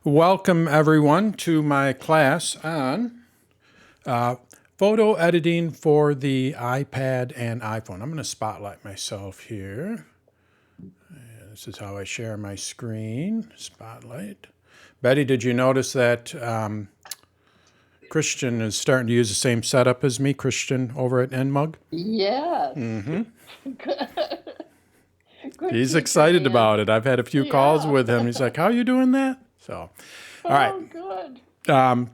Welcome everyone to my class on photo editing for the iPad and iPhone. I'm going to spotlight myself here. This is how I share my screen. Spotlight. Betty, did you notice that Christian is starting to use the same setup as me, Christian over at NMUG? Yes. Good He's teacher, excited Dan. about it. I've had a few calls Yeah. with him. He's like, how are you doing that? So, all right. Oh, good.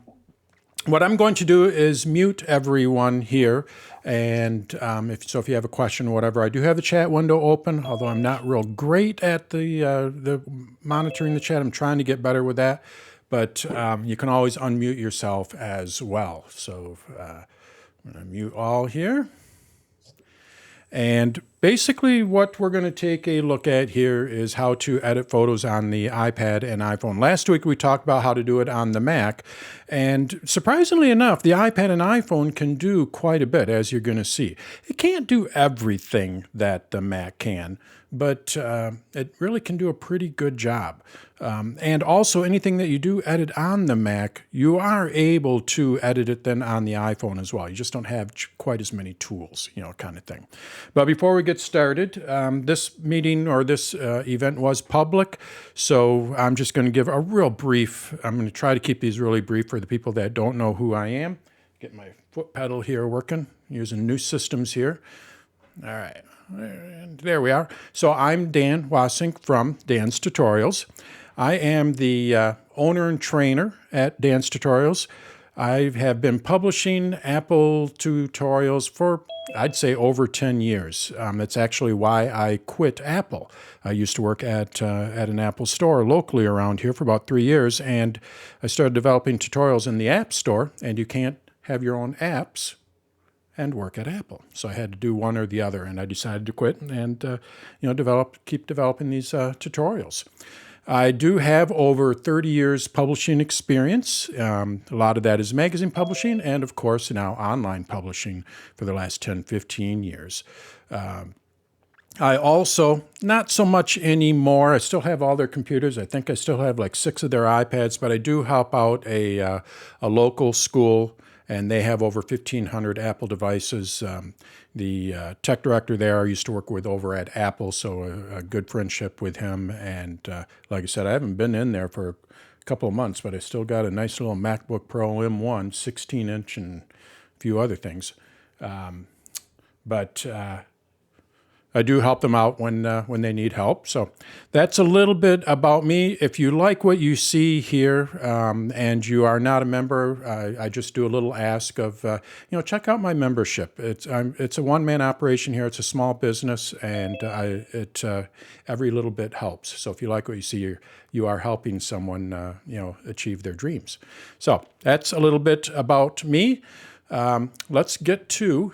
What I'm going to do is mute everyone here, and if you have a question or whatever, I do have the chat window open, although I'm not real great at the monitoring the chat. I'm trying to get better with that, but you can always unmute yourself as well. So I'm going to mute all here. And basically what we're going to take a look at here is how to edit photos on the iPad and iPhone. Last week we talked about how to do it on the Mac, and surprisingly enough, the iPad and iPhone can do quite a bit, as you're going to see. It can't do everything that the Mac can, but it really can do a pretty good job. And also anything that you do edit on the Mac, you are able to edit it then on the iPhone as well. You just don't have quite as many tools, kind of thing. But before we get started, this meeting or this event was public, so I'm just going to give a real brief. I'm going to try to keep these really brief for the people that don't know who I am. Get my foot pedal here working, using new systems here. All right, and there we are. So I'm Dan Wasink from Dan's Tutorials. I am the owner and trainer at Dan's Tutorials. I have been publishing Apple tutorials for, I'd say, over 10 years. That's actually why I quit Apple. I used to work at an Apple store locally around here for about 3 years, and I started developing tutorials in the App Store, and you can't have your own apps and work at Apple. So I had to do one or the other, and I decided to quit and keep developing these tutorials. I do have over 30 years publishing experience. A lot of that is magazine publishing and, of course, now online publishing for the last 10, 15 years. I also, not so much anymore, I still have all their computers. I think I still have like 6 of their iPads, but I do help out a local school, and they have over 1,500 Apple devices. The tech director there I used to work with over at Apple, so a good friendship with him. And like I said, I haven't been in there for a couple of months, but I still got a nice little MacBook Pro M1, 16-inch, and a few other things. But I do help them out when they need help. So that's a little bit about me. If you like what you see here and you are not a member, I just do a little ask of, check out my membership. It's a one-man operation here. It's a small business, and every little bit helps. So if you like what you see, you are helping someone, achieve their dreams. So that's a little bit about me. Let's get to...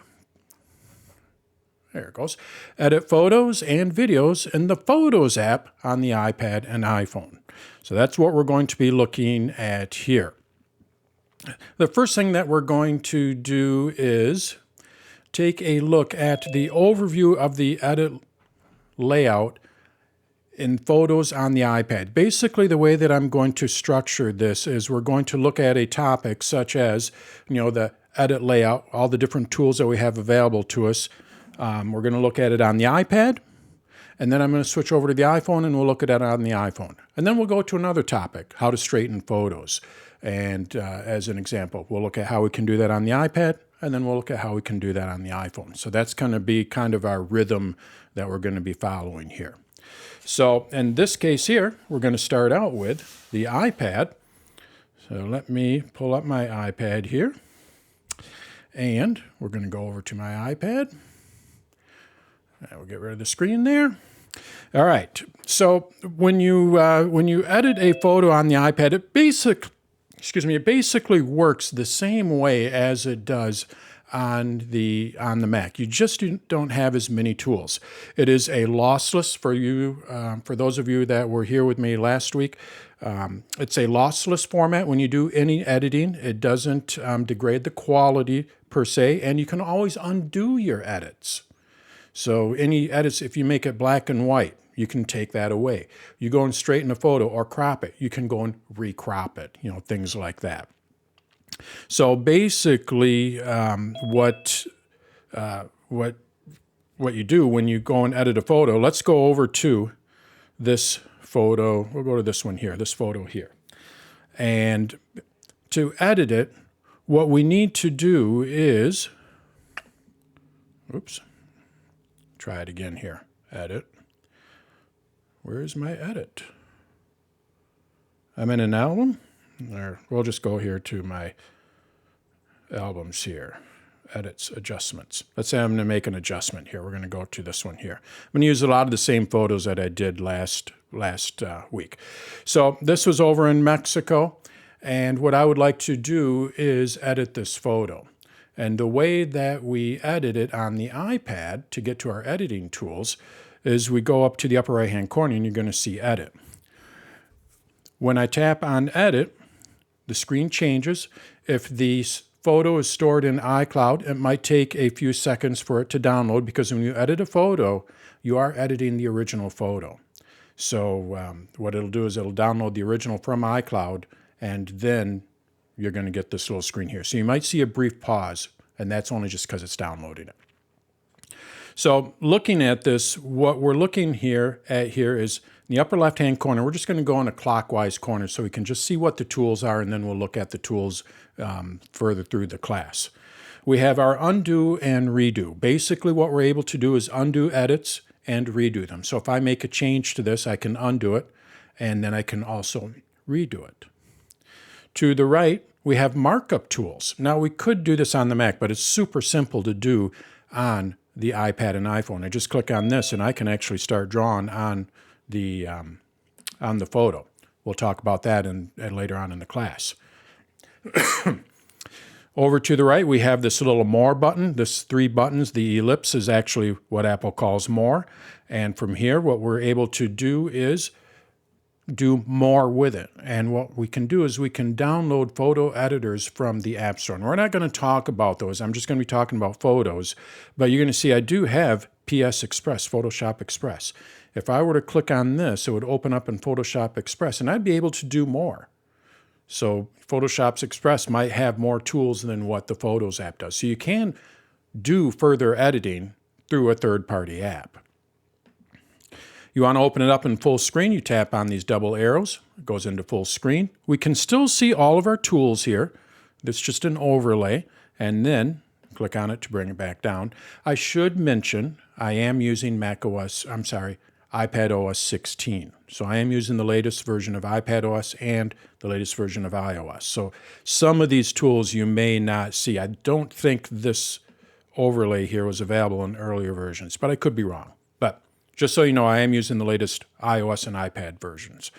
There it goes. Edit photos and videos in the Photos app on the iPad and iPhone. So that's what we're going to be looking at here. The first thing that we're going to do is take a look at the overview of the edit layout in Photos on the iPad. Basically, the way that I'm going to structure this is we're going to look at a topic such as, the edit layout, all the different tools that we have available to us. We're going to look at it on the iPad, and then I'm going to switch over to the iPhone, and we'll look at it on the iPhone. And then we'll go to another topic, how to straighten photos. And as an example, we'll look at how we can do that on the iPad, and then we'll look at how we can do that on the iPhone. So that's going to be kind of our rhythm that we're going to be following here. So in this case here, we're going to start out with the iPad. So let me pull up my iPad here, and we're going to go over to my iPad. We'll get rid of the screen there. All right. So when you edit a photo on the iPad, it basically works the same way as it does on the Mac. You just don't have as many tools. It is a lossless for you. For those of you that were here with me last week, it's a lossless format. When you do any editing, it doesn't degrade the quality per se, and you can always undo your edits. So any edits, if you make it black and white, You can take that away. You go and straighten a photo or crop it. You can go and recrop it, things like that. So basically, what you do when you go and edit a photo, let's go over to this photo. We'll go to this one here, this photo here. And to edit it, what we need to do is, oops, try it again here, edit. Where's my edit? I'm in an album. Or we'll just go here to my albums here. Edits, adjustments. Let's say I'm going to make an adjustment here. We're going to go to this one here. I'm going to use a lot of the same photos that I did last week. So this was over in Mexico, and what I would like to do is edit this photo. And the way that we edit it on the iPad to get to our editing tools is we go up to the upper right-hand corner and you're going to see Edit. When I tap on Edit, the screen changes. If the photo is stored in iCloud, it might take a few seconds for it to download because when you edit a photo, you are editing the original photo. So what it'll do is it'll download the original from iCloud, and then you're going to get this little screen here. So you might see a brief pause, and that's only just because it's downloading it. So looking at this, what we're looking at here is in the upper left-hand corner. We're just going to go in a clockwise corner so we can just see what the tools are, and then we'll look at the tools further through the class. We have our undo and redo. Basically what we're able to do is undo edits and redo them. So if I make a change to this, I can undo it, and then I can also redo it. To the right, we have markup tools. Now we could do this on the Mac, but it's super simple to do on the iPad and iPhone. I just click on this and I can actually start drawing on the photo. We'll talk about that later on in the class. Over to the right, we have this little More button. This 3 buttons. The ellipse is actually what Apple calls More. And from here, what we're able to do is do more with it. And what we can do is we can download photo editors from the App Store. And we're not going to talk about those. I'm just going to be talking about photos. But you're going to see I do have PS Express, Photoshop Express. If I were to click on this, it would open up in Photoshop Express, and I'd be able to do more. So Photoshop Express might have more tools than what the Photos app does. So you can do further editing through a third-party app. You want to open it up in full screen, you tap on these double arrows. It goes into full screen. We can still see all of our tools here. It's just an overlay, and then click on it to bring it back down. I should mention I am using iPad OS 16. So I am using the latest version of iPad OS and the latest version of iOS. So some of these tools you may not see. I don't think this overlay here was available in earlier versions, but I could be wrong. But just so you know, I am using the latest iOS and iPad versions.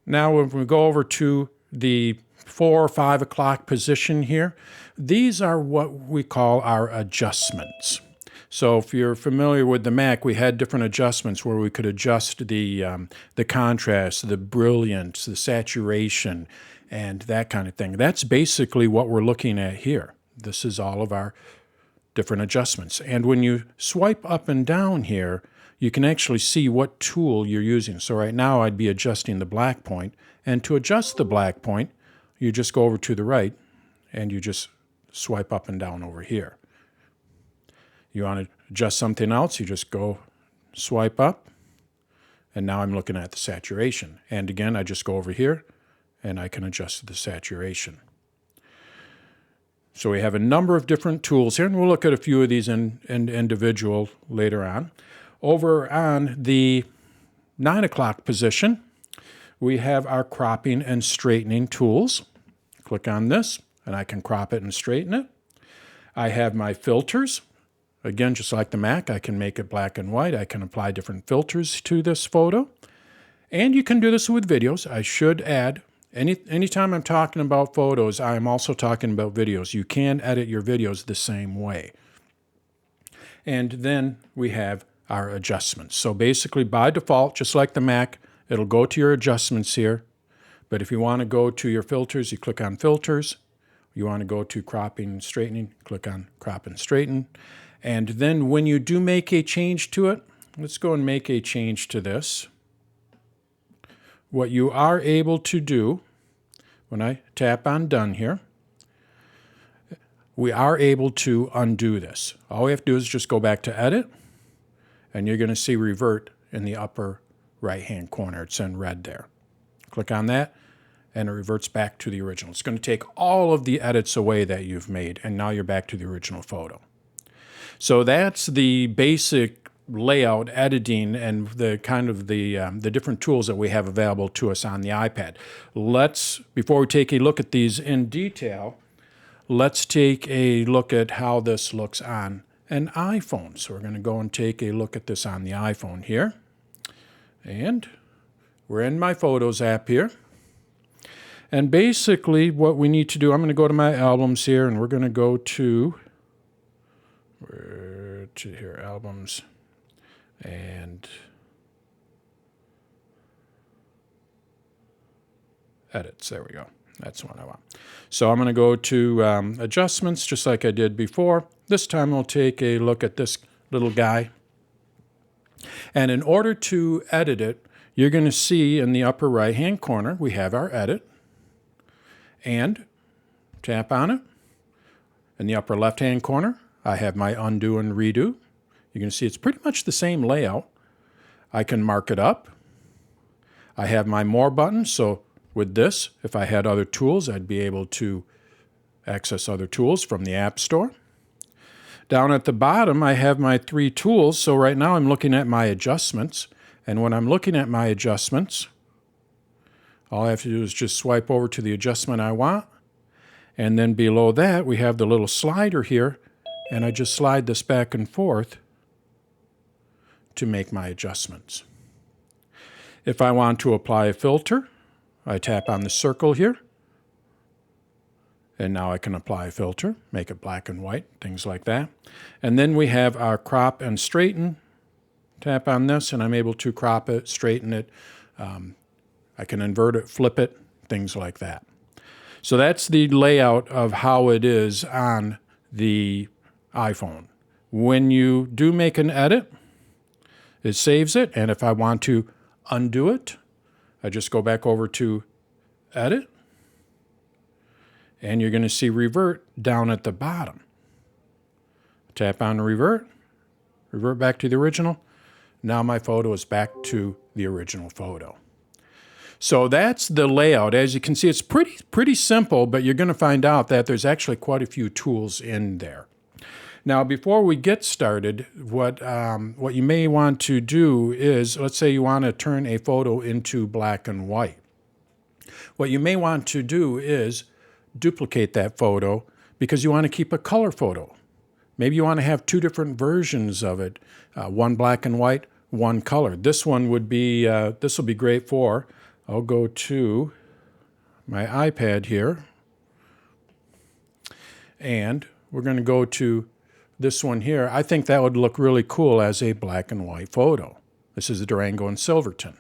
Now, when we go over to the 4 or 5 o'clock position here, these are what we call our adjustments. So if you're familiar with the Mac, we had different adjustments where we could adjust the contrast, the brilliance, the saturation, and that kind of thing. That's basically what we're looking at here. This is all of our different adjustments. And when you swipe up and down here, you can actually see what tool you're using. So right now I'd be adjusting the black point. And to adjust the black point, you just go over to the right and you just swipe up and down over here. You want to adjust something else, you just go swipe up, and now I'm looking at the saturation. And again, I just go over here, and I can adjust the saturation. So we have a number of different tools here, and we'll look at a few of these in individual later on. Over on the 9 o'clock position, we have our cropping and straightening tools. Click on this, and I can crop it and straighten it. I have my filters. Again, just like the Mac, I can make it black and white. I can apply different filters to this photo. And you can do this with videos. I should add, anytime I'm talking about photos, I'm also talking about videos. You can edit your videos the same way. And then we have our adjustments. So basically, by default, just like the Mac, it'll go to your adjustments here. But if you want to go to your filters, you click on Filters. You want to go to Cropping and Straightening, click on Crop and Straighten. And then when you do make a change to it, let's go and make a change to this. What you are able to do, when I tap on done here, we are able to undo this. All we have to do is just go back to edit, and you're going to see revert in the upper right-hand corner. It's in red there. Click on that, and it reverts back to the original. It's going to take all of the edits away that you've made, and now you're back to the original photo. So that's the basic layout, editing, and the kind of the different tools that we have available to us on the iPad. Before we take a look at these in detail, let's take a look at how this looks on an iPhone. So we're going to go and take a look at this on the iPhone here. And we're in my Photos app here. And basically what we need to do, I'm going to go to my albums here, and we're going to go to here, albums, and edits. There we go. That's what I want. So I'm going to go to adjustments, just like I did before. This time we'll take a look at this little guy. And in order to edit it, you're going to see in the upper right-hand corner, we have our edit. And tap on it. In the upper left-hand corner, I have my undo and redo. You can see it's pretty much the same layout. I can mark it up. I have my more button, so with this, if I had other tools, I'd be able to access other tools from the App Store. Down at the bottom, I have my 3 tools, so right now I'm looking at my adjustments, and when I'm looking at my adjustments, all I have to do is just swipe over to the adjustment I want, and then below that we have the little slider here, and I just slide this back and forth to make my adjustments. If I want to apply a filter, I tap on the circle here, and now I can apply a filter, make it black and white, things like that. And then we have our crop and straighten. Tap on this, and I'm able to crop it, straighten it. I can invert it, flip it, things like that. So that's the layout of how it is on the iPhone. When you do make an edit, it saves it, and if I want to undo it, I just go back over to Edit, and you're going to see Revert down at the bottom. Tap on Revert, revert back to the original. Now my photo is back to the original photo. So that's the layout. As you can see, it's pretty simple, but you're going to find out that there's actually quite a few tools in there. Now, before we get started, what you may want to do is, let's say you want to turn a photo into black and white. What you may want to do is duplicate that photo because you want to keep a color photo. Maybe you want to have 2 different versions of it, one black and white, one color. This one would be, this will be great for, I'll go to my iPad here, and we're going to go to this one here. I think that would look really cool as a black and white photo. This is a Durango and Silverton.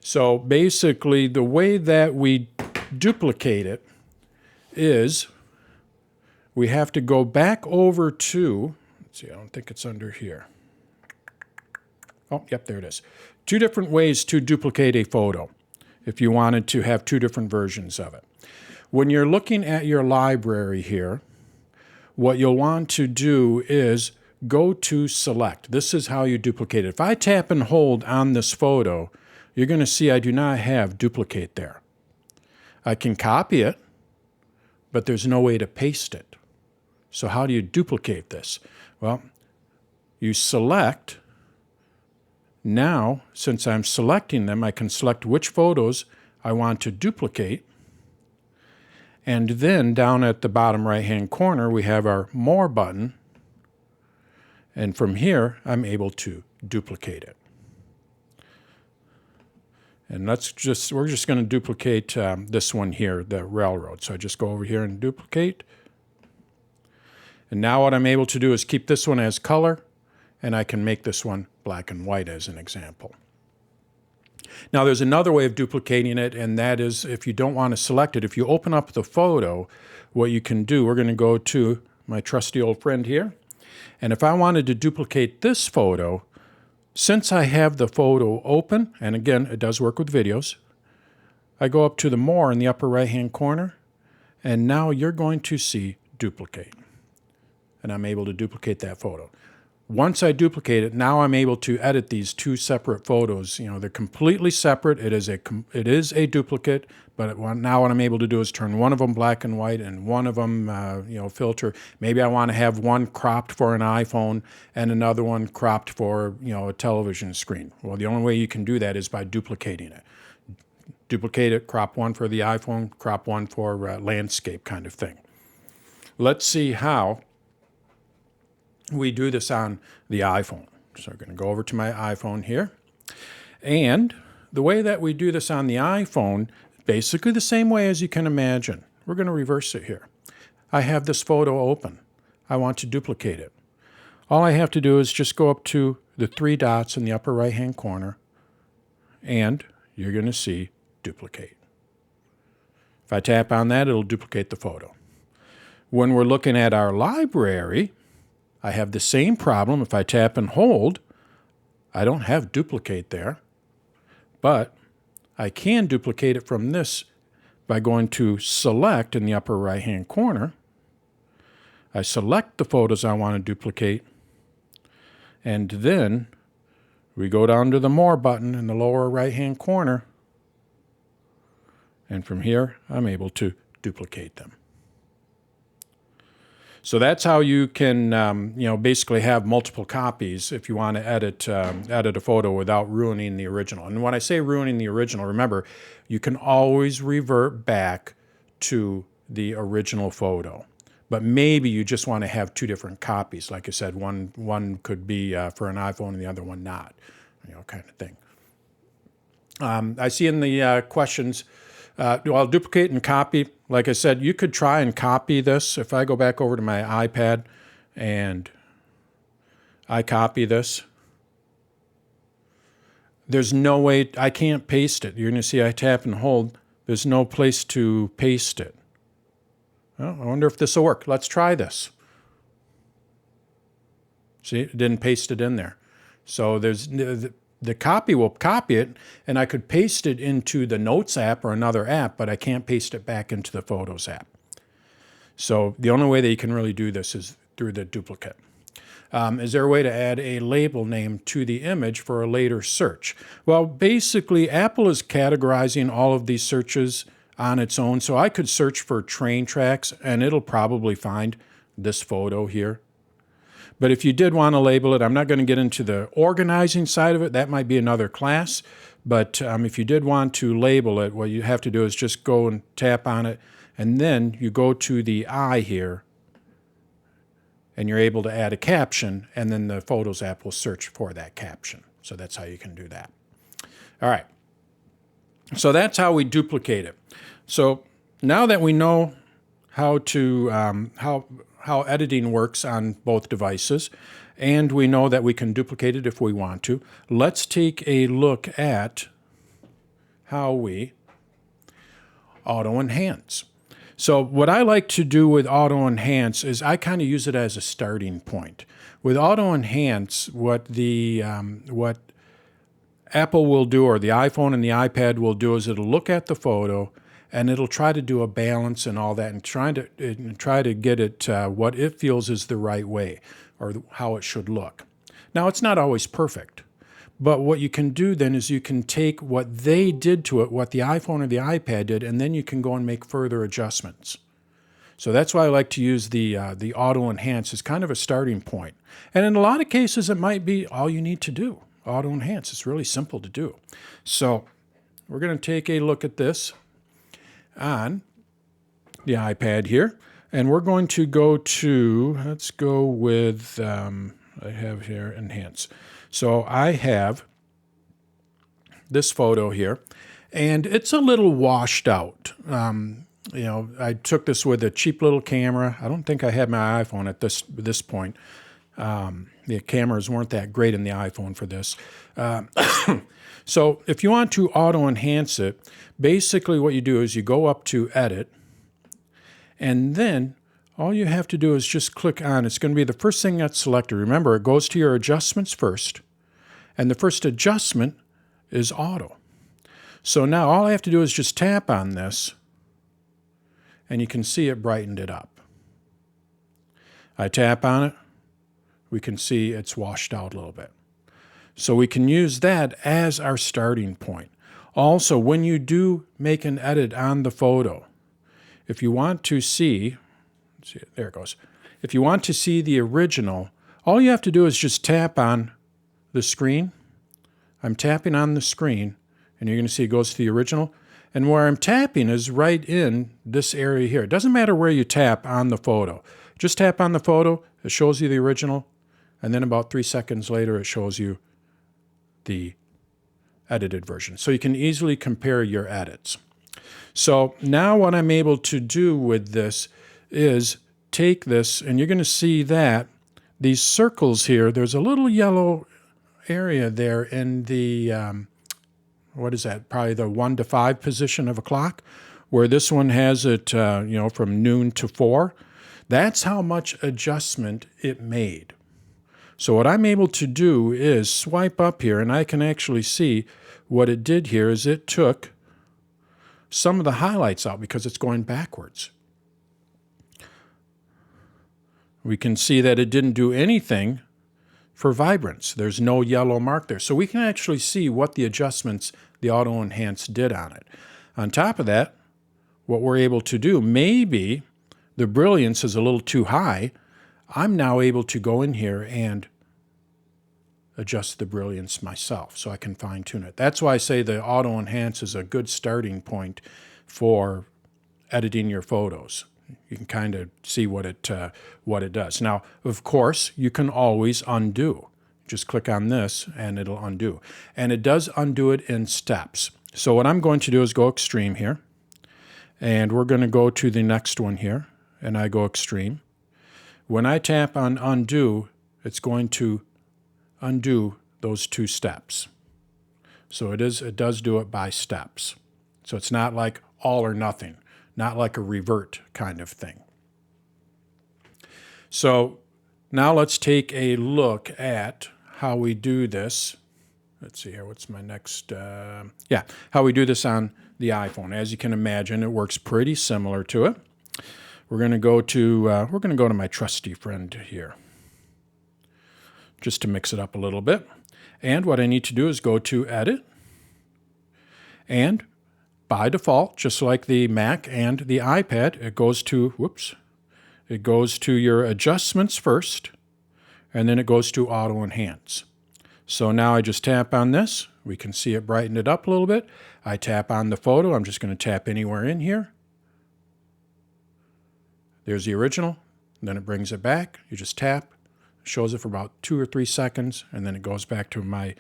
So basically, the way that we duplicate it is we have to go back over to, let's see, I don't think it's under here. Oh, yep, there it is. 2 different ways to duplicate a photo if you wanted to have 2 different versions of it. When you're looking at your library here, what you'll want to do is go to Select. This is how you duplicate it. If I tap and hold on this photo, you're going to see I do not have duplicate there. I can copy it, but there's no way to paste it. So how do you duplicate this? Well, you select. Now, since I'm selecting them, I can select which photos I want to duplicate. And then down at the bottom right-hand corner, we have our More button. And from here, I'm able to duplicate it. And we're just going to duplicate this one here, the railroad. So I just go over here and duplicate. And now what I'm able to do is keep this one as color, and I can make this one black and white as an example. Now there's another way of duplicating it, and that is if you don't want to select it, if you open up the photo, what you can do, we're going to go to my trusty old friend here, and if I wanted to duplicate this photo, Since I have the photo open, and again, it does work with videos, I go up to the More in the upper right-hand corner, and now you're going to see Duplicate. And I'm able to duplicate that photo. Once I duplicate it, now I'm able to edit these two separate photos. You know, they're completely separate. It is a duplicate, but now what I'm able to do is turn one of them black and white and one of them, filter. Maybe I want to have one cropped for an iPhone and another one cropped for, a television screen. Well, the only way you can do that is by duplicating it. Duplicate it, crop one for the iPhone, crop one for landscape kind of thing. Let's see how we do this on the iPhone. So I'm going to go over to my iPhone here. And the way that we do this on the iPhone, basically the same way as you can imagine. We're going to reverse it here. I have this photo open. I want to duplicate it. All I have to do is just go up to the three dots in the upper right-hand corner, and you're going to see Duplicate. If I tap on that, it'll duplicate the photo. When we're looking at our library, I have the same problem. If I tap and hold, I don't have duplicate there, but I can duplicate it from this by going to Select in the upper right-hand corner. I select the photos I want to duplicate, and then we go down to the More button in the lower right-hand corner, and from here, I'm able to duplicate them. So that's how you can, basically have multiple copies if you want to edit a photo without ruining the original. And when I say ruining the original, remember, you can always revert back to the original photo. But maybe you just want to have two different copies. Like I said, one could be for an iPhone and the other one not, kind of thing. I see in the questions, I'll duplicate and copy. Like I said, you could try and copy this. If I go back over to my iPad and I copy this, there's no way, I can't paste it. You're going to see I tap and hold. There's no place to paste it. Well, I wonder if this will work. Let's try this. See, it didn't paste it in there. So there's the copy will copy it, and I could paste it into the Notes app or another app, but I can't paste it back into the Photos app. So the only way that you can really do this is through the duplicate. Is there a way to add a label name to the image for a later search? Well, basically, Apple is categorizing all of these searches on its own. So I could search for train tracks, and it'll probably find this photo here. But if you did want to label it, I'm not going to get into the organizing side of it. That might be another class. But if you did want to label it, what you have to do is just go and tap on it, and then you go to the eye here, and you're able to add a caption, and then the Photos app will search for that caption. So that's how you can do that. All right. So that's how we duplicate it. So now that we know how to how editing works on both devices, and we know that we can duplicate it if we want to, let's take a look at how we auto enhance. So what I like to do with auto enhance is I kind of use it as a starting point. With auto enhance, what Apple will do, or the iPhone and the iPad will do, is it'll look at the photo and it'll try to do a balance and all that, and try to get it what it feels is the right way, or how it should look. Now, it's not always perfect, but what you can do then is you can take what they did to it, what the iPhone or the iPad did, and then you can go and make further adjustments. So that's why I like to use the auto enhance as kind of a starting point. And in a lot of cases, it might be all you need to do. Auto enhance. It's really simple to do. So we're going to take a look at this on the iPad here, and we're going to go to, let's go with, I have here enhance. So I have this photo here, and it's a little washed out. I took this with a cheap little camera. I don't think I had my iPhone at this point. The cameras weren't that great in the iPhone for this. So if you want to auto enhance it, basically what you do is you go up to Edit, and then all you have to do is just click on, it's going to be the first thing that's selected. Remember, it goes to your adjustments first, And the first adjustment is auto. So now all I have to do is just tap on this, and you can see it brightened it up. I tap on it, we can see it's washed out a little bit. So we can use that as our starting point. Also, when you do make an edit on the photo, if you want to see, let's see, there it goes. If you want to see the original, all you have to do is just tap on the screen. I'm tapping on the screen, and you're going to see it goes to the original. And where I'm tapping is right in this area here. It doesn't matter where you tap on the photo. Just tap on the photo, it shows you the original, and then about 3 seconds later it shows you the edited version. So you can easily compare your edits. So now what I'm able to do with this is take this, and you're going to see that these circles here, there's a little yellow area there in the, what is that, probably the 1 to 5 position of a clock, where this one has it, from noon to 4. That's how much adjustment it made. So what I'm able to do is swipe up here, and I can actually see what it did here is it took some of the highlights out because it's going backwards. We can see that it didn't do anything for vibrance. There's no yellow mark there. So we can actually see what the adjustments the Auto Enhance did on it. On top of that, what we're able to do, maybe the brilliance is a little too high. I'm now able to go in here and adjust the brilliance myself so I can fine tune it. That's why I say the Auto Enhance is a good starting point for editing your photos. You can kind of see what it does. Now, of course, you can always undo. Just click on this and it'll undo. And it does undo it in steps. So what I'm going to do is go extreme here. And we're going to go to the next one here. And I go extreme. When I tap on undo, it's going to undo those 2 steps. So it does do it by steps. So it's not like all or nothing, not like a revert kind of thing. So now let's take a look at how we do this. Let's see here, what's my next, how we do this on the iPhone. As you can imagine, it works pretty similar to it. We're going to go to my trusty friend here, just to mix it up a little bit. And what I need to do is go to Edit, and by default, just like the Mac and the iPad, it goes to your adjustments first, and then it goes to Auto Enhance. So now I just tap on this. We can see it brighten it up a little bit. I tap on the photo. I'm just going to tap anywhere in here. There's the original. Then it brings it back. You just tap. Shows it for about 2 or 3 seconds, and then it goes back to my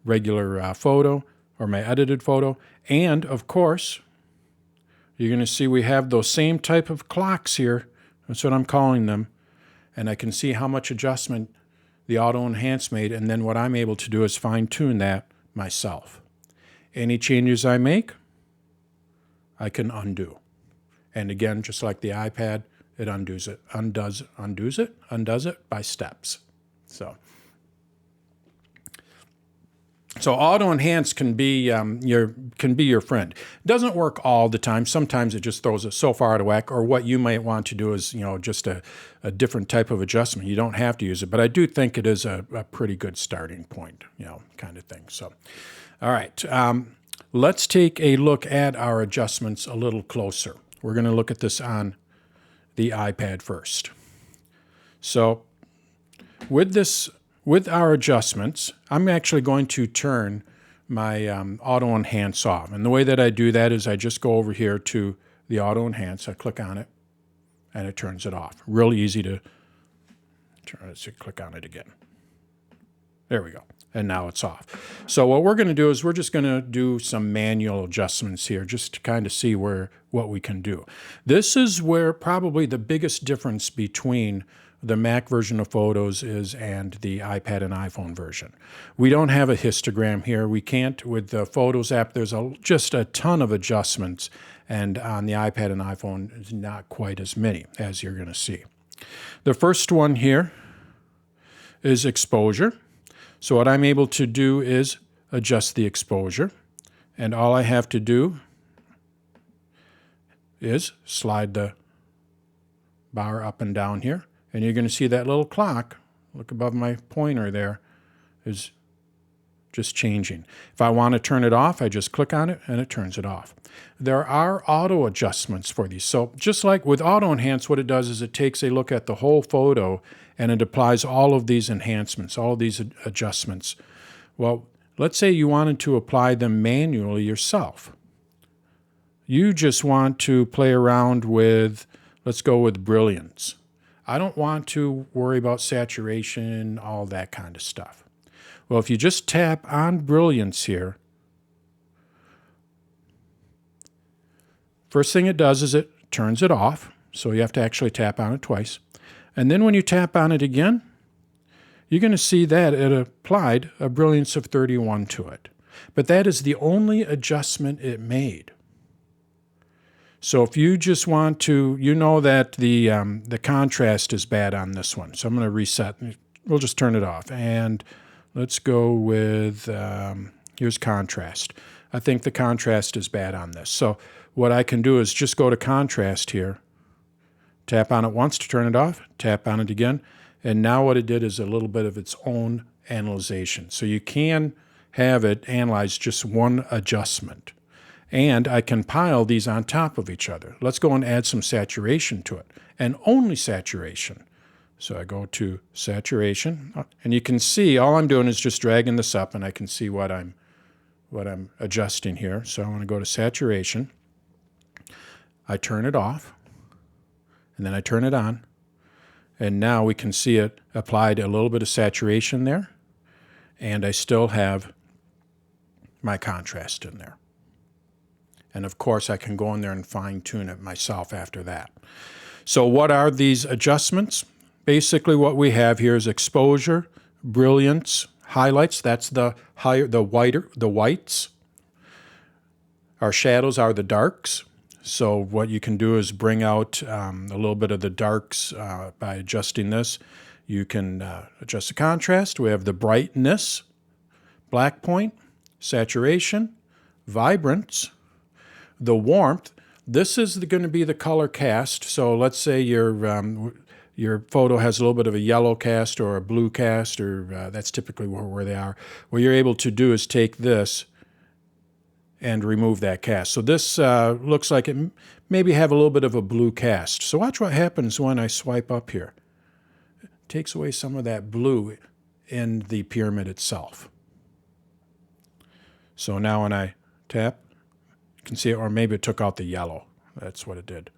regular photo or my edited photo. And, of course, you're going to see we have those same type of clocks here. That's what I'm calling them. And I can see how much adjustment the Auto Enhance made, and then what I'm able to do is fine-tune that myself. Any changes I make, I can undo. And again, just like the iPad, it undoes it by steps. So Auto Enhance can be your friend. It doesn't work all the time. Sometimes it just throws it so far out of whack. Or what you might want to do is just a different type of adjustment. You don't have to use it, but I do think it is a pretty good starting point, kind of thing. So, all right, let's take a look at our adjustments a little closer. We're going to look at this on the iPad first. So with our adjustments, I'm actually going to turn my Auto Enhance off. And the way that I do that is I just go over here to the Auto Enhance, I click on it, and it turns it off. Real easy to turn. Let's click on it again. There we go. And now it's off. So what we're going to do is we're just going to do some manual adjustments here just to kind of see what we can do. This is where probably the biggest difference between the Mac version of Photos is and the iPad and iPhone version. We don't have a histogram here. We can't, with the Photos app, there's just a ton of adjustments, and on the iPad and iPhone, it's not quite as many as you're going to see. The first one here is exposure. So what I'm able to do is adjust the exposure. And all I have to do is slide the bar up and down here. And you're going to see that little clock, look above my pointer there, is just changing. If I want to turn it off, I just click on it and it turns it off. There are auto adjustments for these. So just like with Auto Enhance, what it does is it takes a look at the whole photo and it applies all of these enhancements, all of these adjustments. Well, let's say you wanted to apply them manually yourself. You just want to play around with, let's go with brilliance. I don't want to worry about saturation, all that kind of stuff. Well, if you just tap on brilliance here, first thing it does is it turns it off, so you have to actually tap on it twice. And then when you tap on it again, you're going to see that it applied a brilliance of 31 to it. But that is the only adjustment it made. So if you just want to, you know that the contrast is bad on this one. So I'm going to reset. We'll just turn it off. And let's go with, here's contrast. I think the contrast is bad on this. So what I can do is just go to contrast here, tap on it once to turn it off, tap on it again. And now what it did is a little bit of its own analyzation. So you can have it analyze just one adjustment. And I can pile these on top of each other. Let's go and add some saturation to it, and only saturation. So I go to saturation, and you can see all I'm doing is just dragging this up, and I can see what I'm adjusting here. So I want to go to saturation. I turn it off, and then I turn it on. And now we can see it applied a little bit of saturation there, and I still have my contrast in there. And of course, I can go in there and fine-tune it myself after that. So what are these adjustments? Basically, what we have here is exposure, brilliance, highlights. That's the whites. Our shadows are the darks. So what you can do is bring out a little bit of the darks by adjusting this. You can adjust the contrast. We have the brightness, black point, saturation, vibrance, the warmth. This is going to be the color cast. So let's say your photo has a little bit of a yellow cast or a blue cast, or that's typically where they are. What you're able to do is take this and remove that cast. So this looks like it maybe have a little bit of a blue cast. So watch what happens when I swipe up here. It takes away some of that blue in the pyramid itself. So now when I tap, you can see it, or maybe it took out the yellow. That's what it did.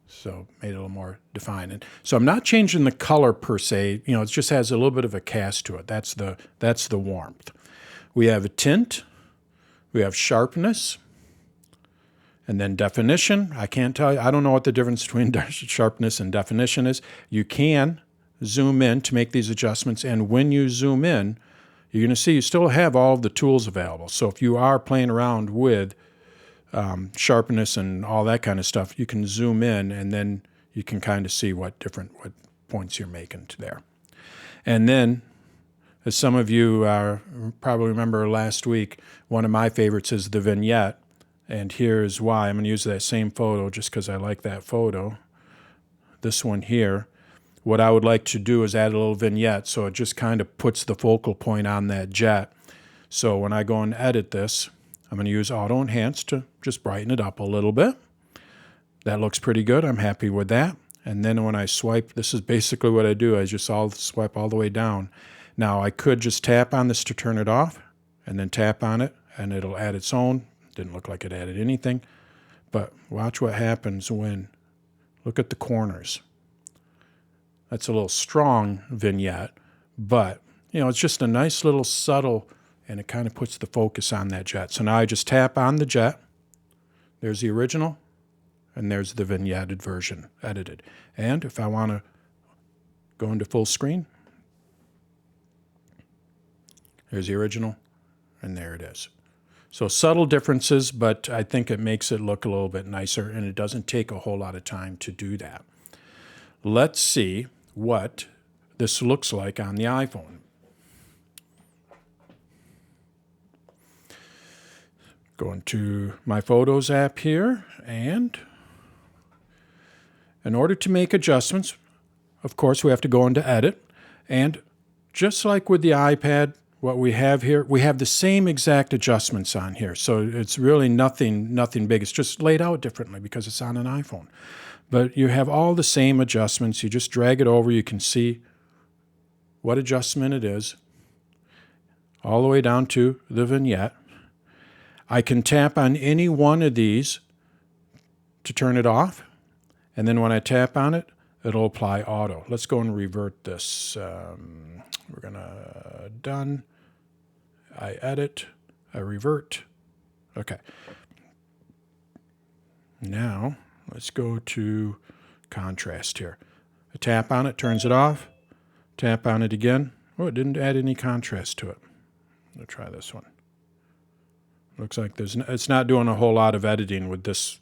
So made it a little more defined. And so I'm not changing the color per se. You know, it just has a little bit of a cast to it. That's the warmth. We have a tint. We have sharpness. And then definition. I can't tell you. I don't know what the difference between sharpness and definition is. You can zoom in to make these adjustments. And when you zoom in, you're going to see you still have all of the tools available. So if you are playing around with sharpness and all that kind of stuff, you can zoom in and then you can kind of see what points you're making to there. And then, as some of you probably remember last week, one of my favorites is the vignette. And here's why. I'm going to use that same photo just because I like that photo. This one here. What I would like to do is add a little vignette so it just kind of puts the focal point on that jet. So when I go and edit this, I'm going to use Auto Enhance to just brighten it up a little bit. That looks pretty good. I'm happy with that. And then when I swipe, this is basically what I do. I just swipe all the way down. Now I could just tap on this to turn it off and then tap on it and it'll add its own. Didn't look like it added anything. But watch what happens when, look at the corners. That's a little strong vignette, but you know, it's just a nice little subtle, and it kind of puts the focus on that jet. So now I just tap on the jet. There's the original, and there's the vignetted version, edited. And if I want to go into full screen, there's the original, and there it is. So subtle differences, but I think it makes it look a little bit nicer, and it doesn't take a whole lot of time to do that. Let's see what this looks like on the iPhone. Go into my Photos app here, and in order to make adjustments, of course, we have to go into Edit. And just like with the iPad, what we have here, we have the same exact adjustments on here. So it's really nothing big. It's just laid out differently because it's on an iPhone. But you have all the same adjustments. You just drag it over. You can see what adjustment it is, all the way down to the vignette. I can tap on any one of these to turn it off. And then when I tap on it, it'll apply auto. Let's go and revert this. We're going to done. I edit. I revert. Okay. Now, let's go to contrast here. I tap on it, turns it off. Tap on it again. Oh, it didn't add any contrast to it. Let's try this one. Looks like it's not doing a whole lot of editing with this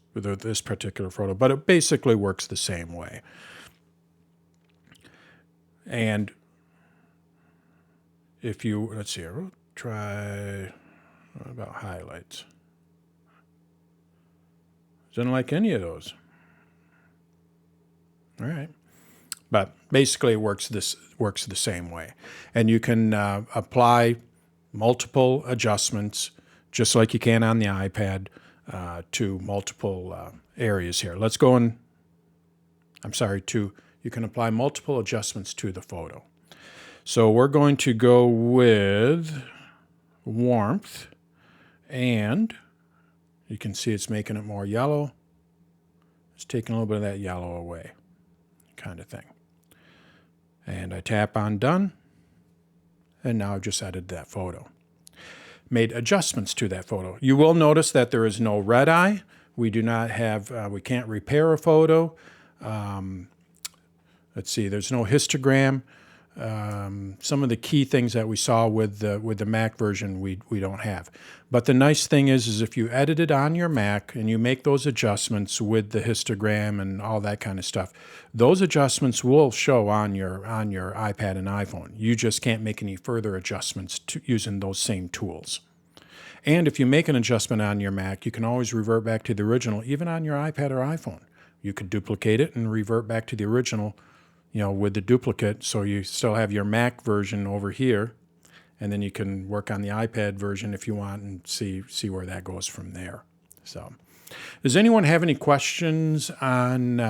particular photo, but it basically works the same way. And if you, let's see here, we'll try, what about highlights? Didn't like any of those. All right. But basically it works the same way. And you can apply multiple adjustments just like you can on the iPad to multiple areas here. Let's go and, you can apply multiple adjustments to the photo. So we're going to go with warmth, and you can see it's making it more yellow. It's taking a little bit of that yellow away, kind of thing. And I tap on done, and now I've just edited that photo. Made adjustments to that photo. You will notice that there is no red eye. We do not have, we can't repair a photo. Let's see, there's no histogram. Some of the key things that we saw with the Mac version we don't have. But the nice thing is if you edit it on your Mac and you make those adjustments with the histogram and all that kind of stuff, those adjustments will show on your iPad and iPhone. You just can't make any further adjustments using those same tools. And if you make an adjustment on your Mac, you can always revert back to the original, even on your iPad or iPhone. You could duplicate it and revert back to the original, with the duplicate, so you still have your Mac version over here, and then you can work on the iPad version if you want and see where that goes from there. So, does anyone have any questions on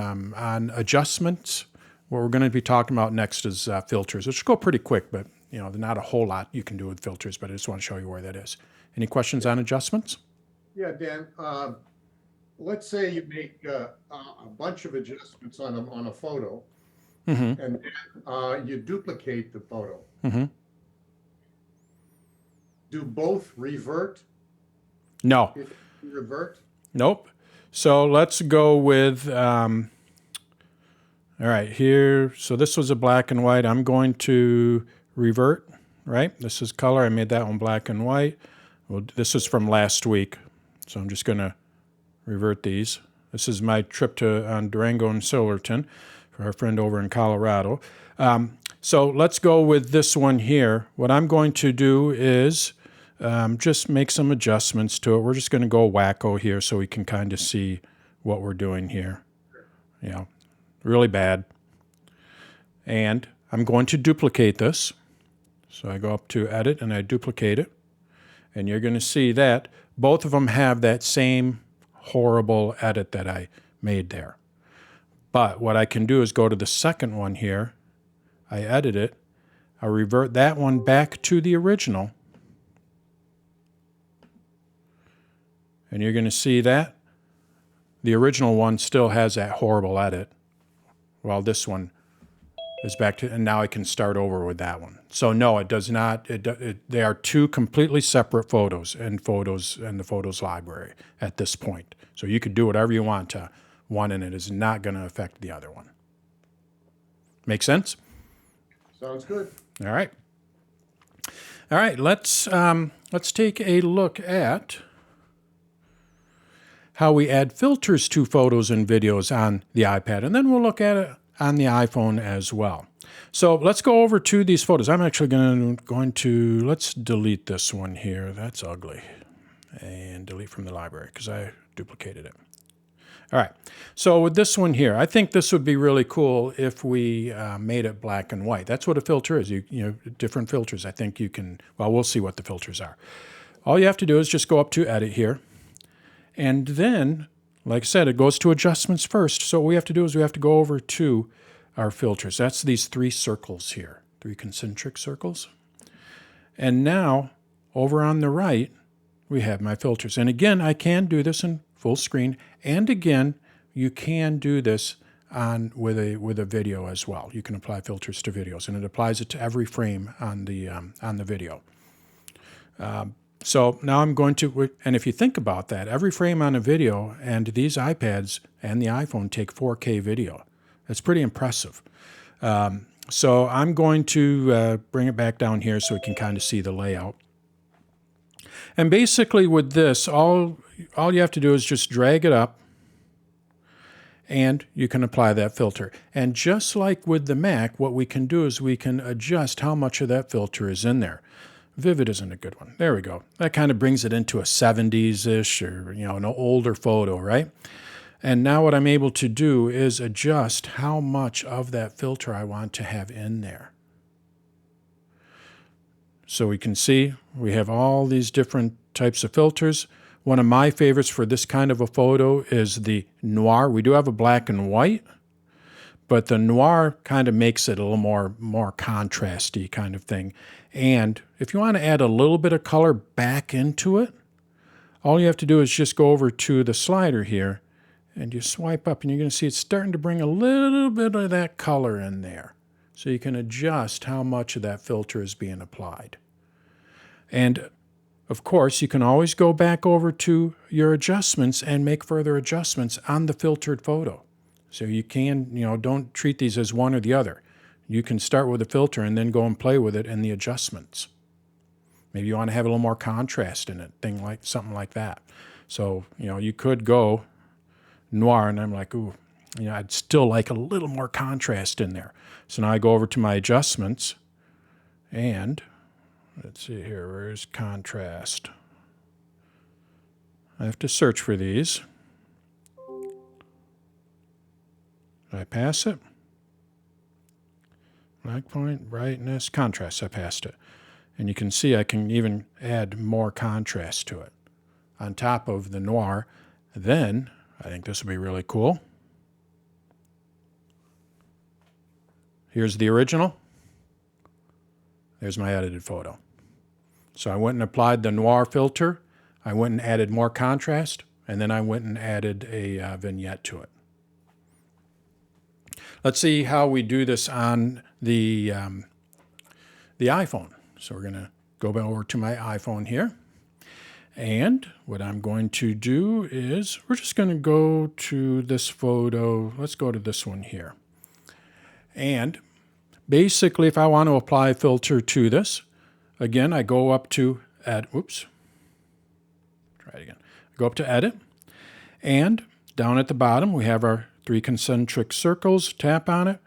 adjustments? What we're going to be talking about next is filters, which will go pretty quick, but there's not a whole lot you can do with filters, but I just want to show you where that is. Any questions on adjustments? Yeah, Dan. Let's say you make a bunch of adjustments on a photo. Mm-hmm. And then you duplicate the photo. Mm-hmm. Do both revert? No. If you revert? Nope. So let's go with, all right, here. So this was a black and white. I'm going to revert, right? This is color. I made that one black and white. Well, this is from last week. So I'm just going to revert these. This is my trip to Durango and Silverton for our friend over in Colorado. So let's go with this one here. What I'm going to do is just make some adjustments to it. We're just going to go wacko here so we can kind of see what we're doing here. Really bad. And I'm going to duplicate this. So I go up to Edit and I duplicate it. And you're going to see that both of them have that same horrible edit that I made there. But what I can do is go to the second one here. I edit it. I revert that one back to the original. And you're going to see that the original one still has that horrible edit, while this one is back to, and now I can start over with that one. So no, it does not. They are two completely separate photos and the photos library at this point. So you could do whatever you want to one, and it is not going to affect the other one. Make sense? Sounds good. All right. All right. Let's take a look at how we add filters to photos and videos on the iPad, and then we'll look at it on the iPhone as well. So let's go over to these photos. I'm actually going to let's delete this one here. That's ugly. and delete from the library because I duplicated it. All right, so with this one here, I think this would be really cool if we made it black and white. That's what a filter is. You know, different filters. I think you can, well, we'll see what the filters are. All you have to do is just go up to Edit here. And then, like I said, it goes to Adjustments first. So what we have to do is we have to go over to our filters. That's these 3 circles here, 3 concentric circles. And now, over on the right, we have my filters. And again, I can do this in full screen. And again, you can do this with a video as well. You can apply filters to videos, and it applies it to every frame on the video. So now I'm going to, and if you think about that, every frame on a video, and these iPads and the iPhone take 4K video. That's pretty impressive. So I'm going to bring it back down here so we can kind of see the layout. And basically with this, all you have to do is just drag it up, and you can apply that filter. And just like with the Mac, what we can do is we can adjust how much of that filter is in there. Vivid isn't a good one. There we go. That kind of brings it into a 70s-ish or, you know, an older photo, right? And now what I'm able to do is adjust how much of that filter I want to have in there. So we can see we have all these different types of filters. One of my favorites for this kind of a photo is the noir. We do have a black and white, but the noir kind of makes it a little more contrasty kind of thing. And if you want to add a little bit of color back into it, all you have to do is just go over to the slider here, and you swipe up, and you're going to see it's starting to bring a little bit of that color in there. So you can adjust how much of that filter is being applied. And of course, you can always go back over to your adjustments and make further adjustments on the filtered photo. So you can, you know, don't treat these as one or the other. You can start with a filter and then go and play with it in the adjustments. Maybe you want to have a little more contrast in it, something like that. So, you know, you could go noir, and I'm like, ooh, you know, I'd still like a little more contrast in there. So now I go over to my adjustments, and let's see here, where's contrast? I have to search for these. Did I pass it? Black point, brightness, contrast, I passed it. And you can see I can even add more contrast to it on top of the noir. Then, I think this will be really cool. Here's the original. There's my edited photo. So I went and applied the noir filter. I went and added more contrast, and then I went and added a vignette to it. Let's see how we do this on the iPhone. So we're going to go back over to my iPhone here. And what I'm going to do is we're just going to go to this photo. Let's go to this one here. And basically, if I want to apply a filter to this, again, I go up to Try it again. Go up to Edit. And down at the bottom, we have our 3 concentric circles. Tap on it.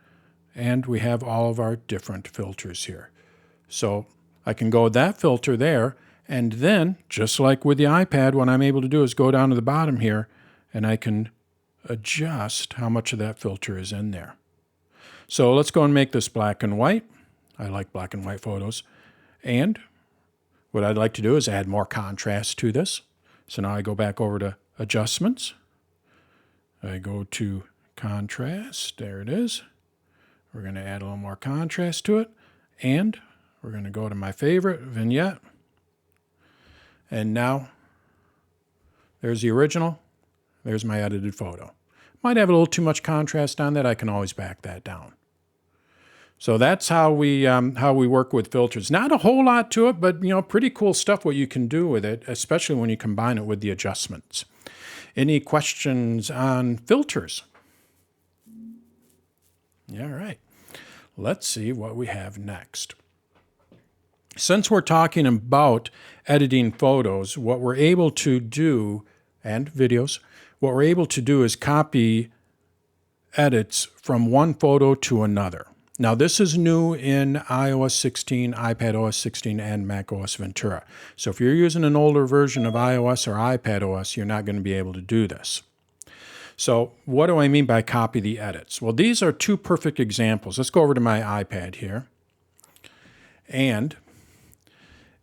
And we have all of our different filters here. So I can go with that filter there. And then, just like with the iPad, what I'm able to do is go down to the bottom here, and I can adjust how much of that filter is in there. So let's go and make this black and white. I like black and white photos. And what I'd like to do is add more contrast to this. So now I go back over to Adjustments. I go to Contrast. There it is. We're going to add a little more contrast to it. And we're going to go to my favorite, Vignette. And now, there's the original. There's my edited photo. Might have a little too much contrast on that. I can always back that down. So that's how we work with filters. Not a whole lot to it, but, you know, pretty cool stuff what you can do with it, especially when you combine it with the adjustments. Any questions on filters? Yeah, all right. Let's see what we have next. Since we're talking about editing photos, what we're able to do, and videos, what we're able to do is copy edits from one photo to another. Now, this is new in iOS 16, iPad OS 16, and Mac OS Ventura. So if you're using an older version of iOS or iPad OS, you're not going to be able to do this. So what do I mean by copy the edits? Well, these are two perfect examples. Let's go over to my iPad here. And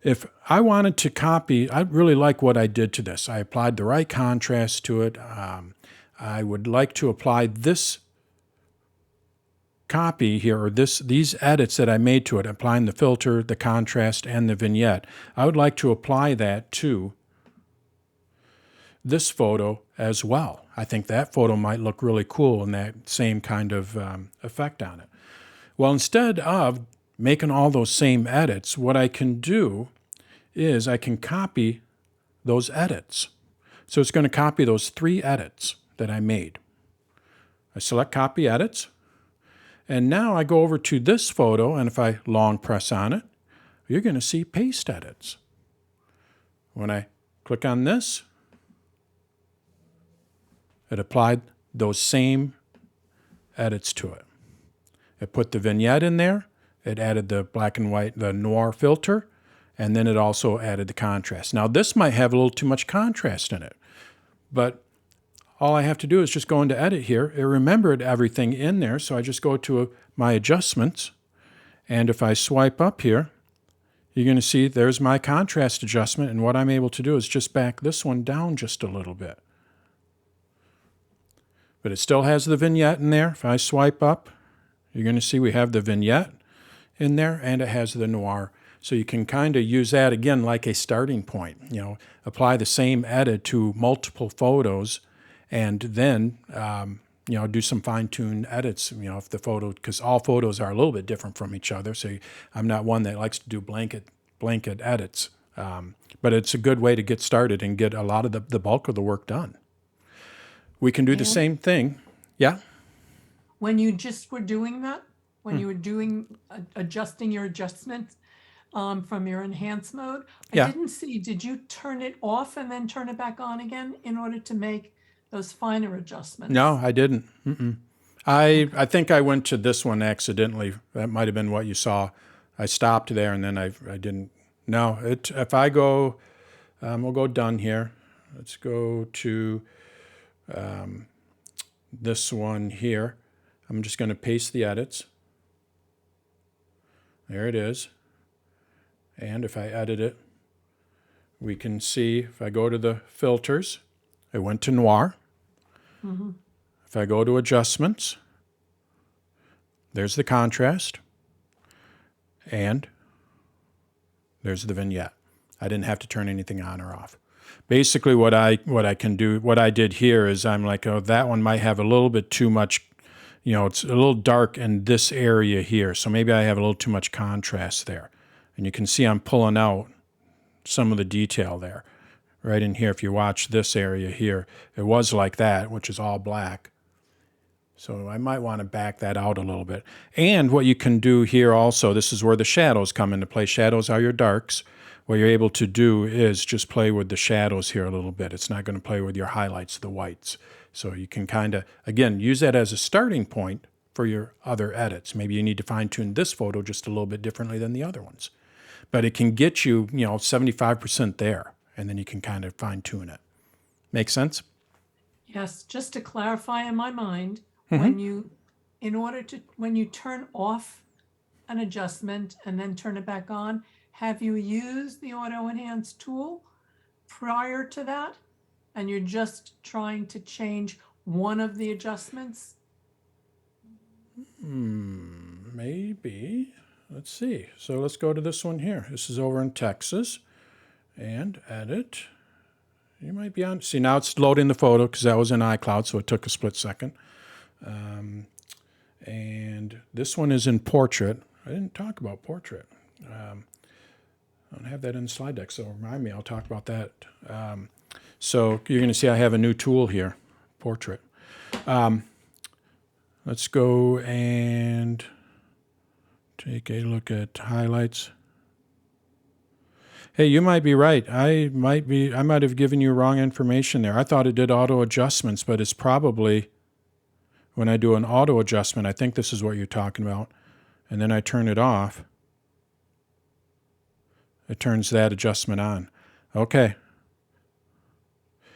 if I wanted to copy, I really like what I did to this. I applied the right contrast to it. I would like to apply this copy here, or these edits that I made to it, applying the filter, the contrast, and the vignette. I would like to apply that to this photo as well. I think that photo might look really cool and that same kind of effect on it. Well, instead of making all those same edits, what I can do is I can copy those edits. So it's going to copy those 3 edits that I made. I select Copy Edits. And now I go over to this photo, and if I long press on it, you're going to see Paste Edits. When I click on this, it applied those same edits to it. It put the vignette in there, it added the black and white, the noir filter, and then it also added the contrast. Now this might have a little too much contrast in it, but all I have to do is just go into Edit here. It remembered everything in there, so I just go to my adjustments, and if I swipe up here, you're going to see there's my contrast adjustment, and what I'm able to do is just back this one down just a little bit. But it still has the vignette in there. If I swipe up, you're going to see we have the vignette in there, and it has the noir. So you can kind of use that, again, like a starting point. Apply the same edit to multiple photos, and then do some fine-tune edits, if the photo, because all photos are a little bit different from each other. So I'm not one that likes to do blanket edits, but it's a good way to get started and get a lot of the bulk of the work done. We can do the same thing. Yeah. When you just were doing that, when you were doing adjusting your adjustments from your enhance mode, I didn't see. Did you turn it off and then turn it back on again in order to make those finer adjustments? No, I didn't. I think I went to this one accidentally. That might have been what you saw. I stopped there and then I didn't. No, if I go, we'll go done here. Let's go to this one here. I'm just going to paste the edits. There it is. And if I edit it, we can see if I go to the filters, it went to noir. If I go to adjustments, there's the contrast, and there's the vignette. I didn't have to turn anything on or off. Basically, what I did here is I'm like, oh, that one might have a little bit too much, it's a little dark in this area here, so maybe I have a little too much contrast there. And you can see I'm pulling out some of the detail there. Right in here, if you watch this area here, it was like that, which is all black. So I might want to back that out a little bit. And what you can do here also, this is where the shadows come into play. Shadows are your darks. What you're able to do is just play with the shadows here a little bit. It's not going to play with your highlights, the whites. So you can kind of, again, use that as a starting point for your other edits. Maybe you need to fine-tune this photo just a little bit differently than the other ones. But it can get you, 75% there. And then you can kind of fine-tune it. Make sense? Yes, just to clarify in my mind, when you turn off an adjustment and then turn it back on, have you used the Auto Enhance tool prior to that? And you're just trying to change one of the adjustments? Maybe. Let's see. So let's go to this one here. This is over in Texas. And edit. You might be on. See, now it's loading the photo because that was in iCloud, so it took a split second. And this one is in portrait. I didn't talk about portrait. I don't have that in the slide deck, so remind me. I'll talk about that. So you're going to see I have a new tool here, portrait. Let's go and take a look at highlights. Hey, you might be right. I might have given you wrong information there. I thought it did auto adjustments, but it's probably when I do an auto adjustment, I think this is what you're talking about. and then I turn it off, it turns that adjustment on. Okay.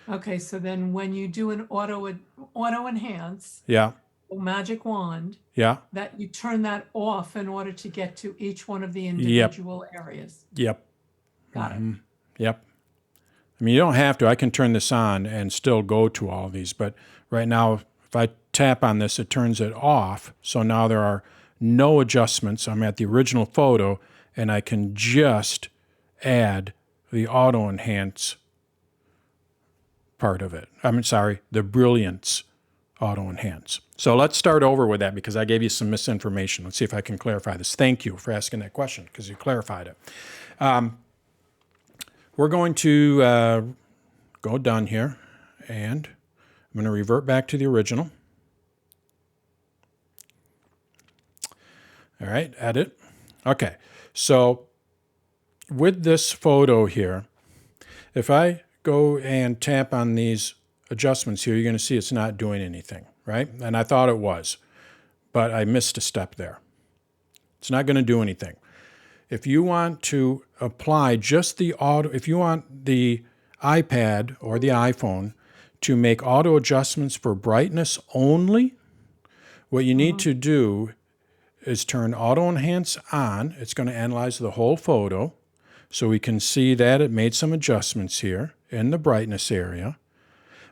Okay, so then when you do an auto enhance, Yeah. magic wand, Yeah. that you turn that off in order to get to each one of the Yep. individual areas. Yep. Got it. Yep. I mean, you don't have to. I can turn this on and still go to all these. But right now, if I tap on this, it turns it off. So now there are no adjustments. I'm at the original photo, and I can just add the auto enhance part of it. I'm sorry, the brilliance auto enhance. So let's start over with that because I gave you some misinformation. Let's see if I can clarify this. Thank you for asking that question because you clarified it. We're going to go done here, and I'm going to revert back to the original. All right, edit. Okay, so with this photo here, if I go and tap on these adjustments here, you're going to see it's not doing anything, right? And I thought it was, but I missed a step there. It's not going to do anything. If you want to apply just the auto, if you want the iPad or the iPhone to make auto adjustments for brightness only, what you need to do is turn auto enhance on. It's going to analyze the whole photo. So we can see that it made some adjustments here in the brightness area,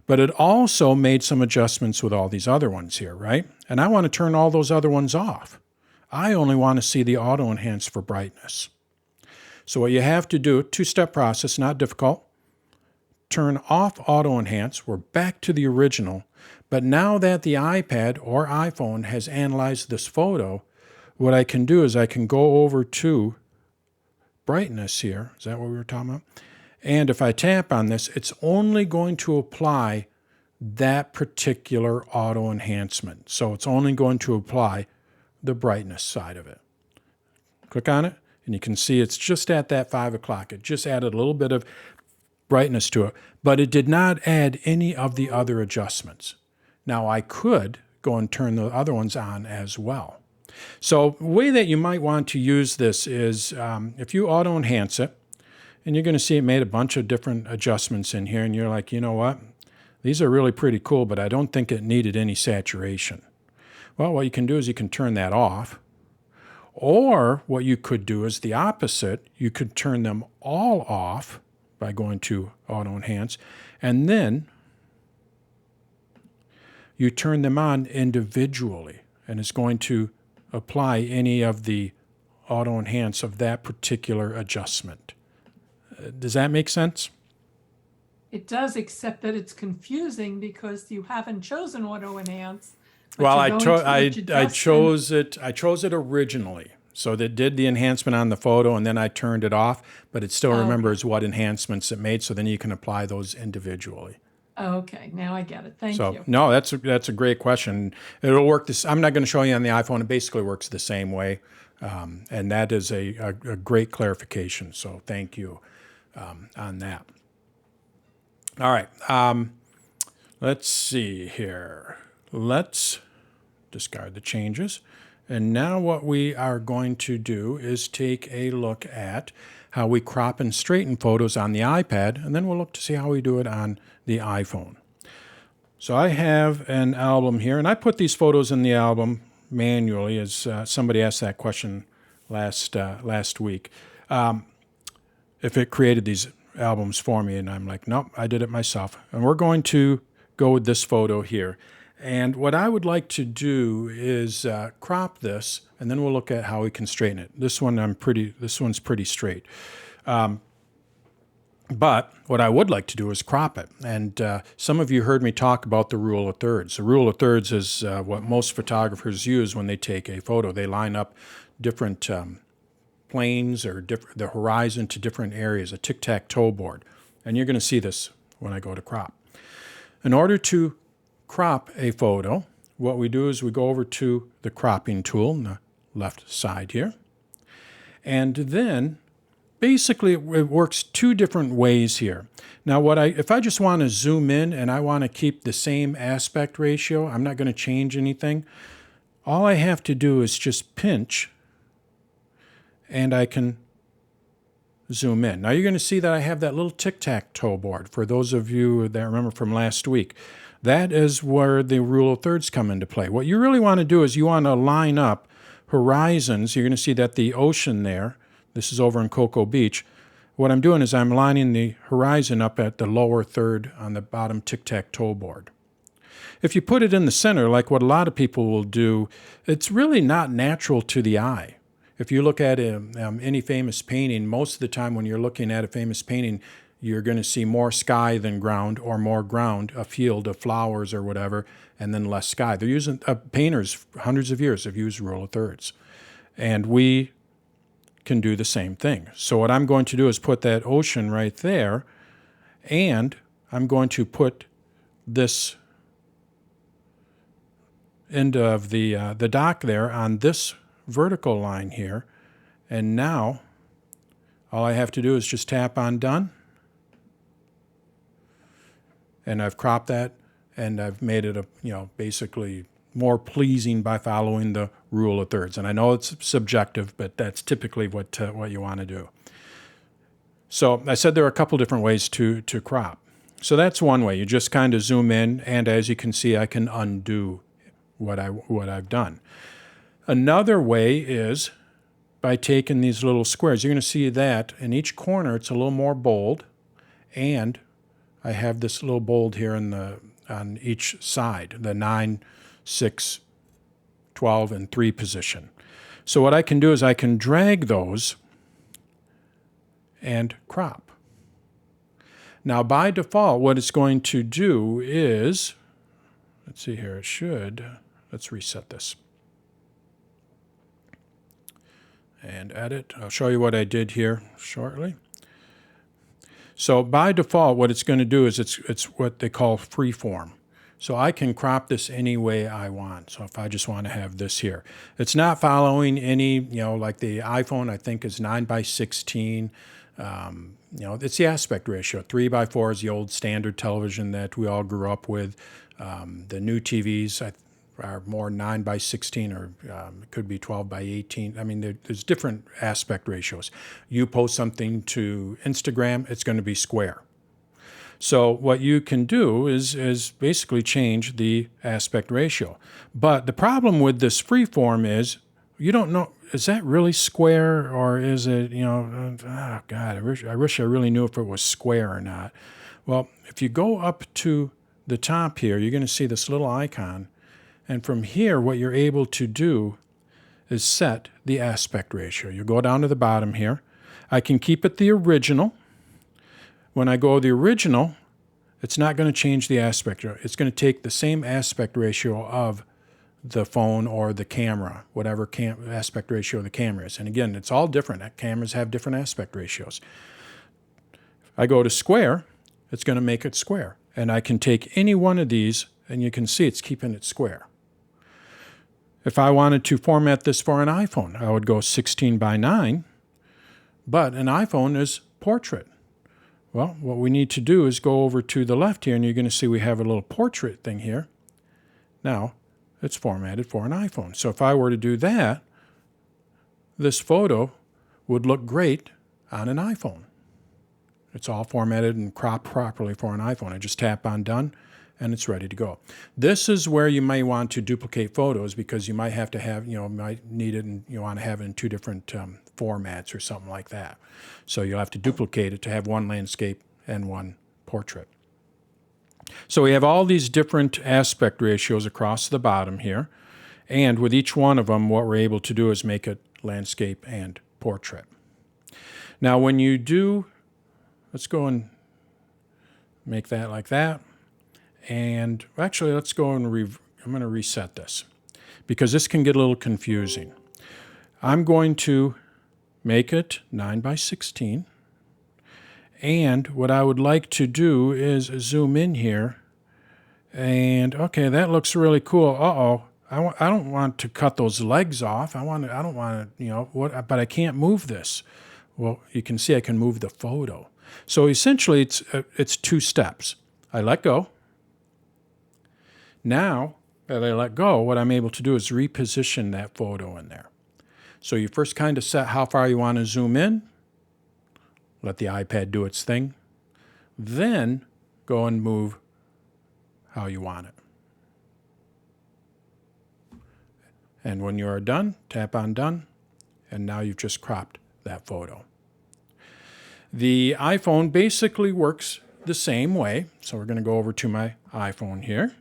but it also made some adjustments with all these other ones here, right? And I want to turn all those other ones off. I only want to see the auto enhance for brightness. So what you have to do, two-step process, not difficult, turn off auto enhance. We're back to the original, but now that the iPad or iPhone has analyzed this photo, what I can do is I can go over to brightness here. Is that what we were talking about? And if I tap on this, it's only going to apply that particular auto enhancement. So it's only going to apply the brightness side of it. Click on it, and you can see it's just at that 5 o'clock. It just added a little bit of brightness to it, but it did not add any of the other adjustments. Now I could go and turn the other ones on as well. So the way that you might want to use this is if you auto enhance it, and you're going to see it made a bunch of different adjustments in here, and you're like, you know what? These are really pretty cool, but I don't think it needed any saturation. Well, what you can do is you can turn that off. Or what you could do is the opposite. You could turn them all off by going to auto enhance, and then you turn them on individually, and it's going to apply any of the auto enhance of that particular adjustment. Does that make sense? It does, except that it's confusing because you haven't chosen auto enhance. but Well, you're going to each I adjustment. chose it originally. So that did the enhancement on the photo, and then I turned it off, but it still remembers what enhancements it made, so then you can apply those individually. Okay, now I get it. Thank So you. no, that's a great question. It'll work this. I'm not going to show you on the iPhone. It basically works the same way, and that is a great clarification. So thank you on that. All right, let's see here. Let's discard the changes. And now what we are going to do is take a look at how we crop and straighten photos on the iPad, and then we'll look to see how we do it on the iPhone. So I have an album here, and I put these photos in the album manually, as somebody asked that question last week. If it created these albums for me, and I'm like, nope, I did it myself. And we're going to go with this photo here. And what I would like to do is crop this, and then we'll look at how we can straighten it. This one's pretty straight. But what I would like to do is crop it. And some of you heard me talk about the rule of thirds. The rule of thirds is what most photographers use when they take a photo. They line up different planes or the horizon to different areas, a tic-tac-toe board. And you're going to see this when I go to crop. In order to crop a photo, what we do is we go over to the cropping tool on the left side here. And then basically it works two different ways here. Now if I just want to zoom in and I want to keep the same aspect ratio, I'm not going to change anything. All I have to do is just pinch and I can zoom in. Now you're going to see that I have that little tic-tac-toe board. For those of you that remember from last week, that is where the rule of thirds come into play. What you really want to do is you want to line up horizons. You're going to see that the ocean there, this is over in Cocoa Beach. What I'm doing is I'm lining the horizon up at the lower third on the bottom tic-tac-toe board. If you put it in the center, like what a lot of people will do, it's really not natural to the eye. If you look at any famous painting, most of the time when you're looking at a famous painting, you're going to see more sky than ground, or more ground, a field of flowers or whatever, and then less sky. They're using, painters, hundreds of years have used rule of thirds. And we can do the same thing. So what I'm going to do is put that ocean right there, and I'm going to put this end of the dock there on this vertical line here, and now all I have to do is just tap on done, and I've cropped that, and I've made it basically more pleasing by following the rule of thirds. And I know it's subjective, but that's typically what you want to do. So I said there are a couple different ways to crop. So that's one way. You just kind of zoom in, and as you can see, I can undo what I've done. Another way is by taking these little squares. You're going to see that in each corner it's a little more bold, and I have this little bold here on each side, the 9, 6, 12, and 3 position. So what I can do is I can drag those and crop. Now by default, what it's going to do is, let's see here, let's reset this. And edit. I'll show you what I did here shortly. So by default, what it's going to do is it's what they call freeform. So I can crop this any way I want. So if I just want to have this here, it's not following any, like the iPhone, I think is 9:16. It's the aspect ratio. 3:4 is the old standard television that we all grew up with. The new TVs are more 9:16, or it could be 12:18. I mean, there's different aspect ratios. You post something to Instagram, it's going to be square. So what you can do is basically change the aspect ratio. But the problem with this freeform is you don't know, is that really square, or is it, oh God, I wish I really knew if it was square or not. Well, if you go up to the top here, you're going to see this little icon. And from here, what you're able to do is set the aspect ratio. You go down to the bottom here. I can keep it the original. When I go the original, it's not going to change the aspect ratio. It's going to take the same aspect ratio of the phone or the camera, whatever aspect ratio the camera is. And again, it's all different. Cameras have different aspect ratios. I go to square, it's going to make it square. And I can take any one of these, and you can see it's keeping it square. If I wanted to format this for an iPhone, I would go 16:9, but an iPhone is portrait. Well, what we need to do is go over to the left here, and you're going to see we have a little portrait thing here. Now, it's formatted for an iPhone. So if I were to do that, this photo would look great on an iPhone. It's all formatted and cropped properly for an iPhone. I just tap on done, and it's ready to go. This is where you may want to duplicate photos, because you might have to have, might need it, and you want to have it in 2 different formats or something like that. So you'll have to duplicate it to have one landscape and one portrait. So we have all these different aspect ratios across the bottom here, and with each one of them, what we're able to do is make it landscape and portrait. Now when you do, let's go and make that like that. And actually, let's go and I'm going to reset this, because this can get a little confusing. I'm going to make it 9:16. And what I would like to do is zoom in here. And okay, that looks really cool. I don't want to cut those legs off. I don't want to, but I can't move this. Well, you can see I can move the photo. So essentially, it's 2 steps. I let go. Now that I let go, what I'm able to do is reposition that photo in there. So you first kind of set how far you want to zoom in, let the iPad do its thing, then go and move how you want it. And when you are done, tap on done, and now you've just cropped that photo. The iPhone basically works the same way. So we're going to go over to my iPhone here.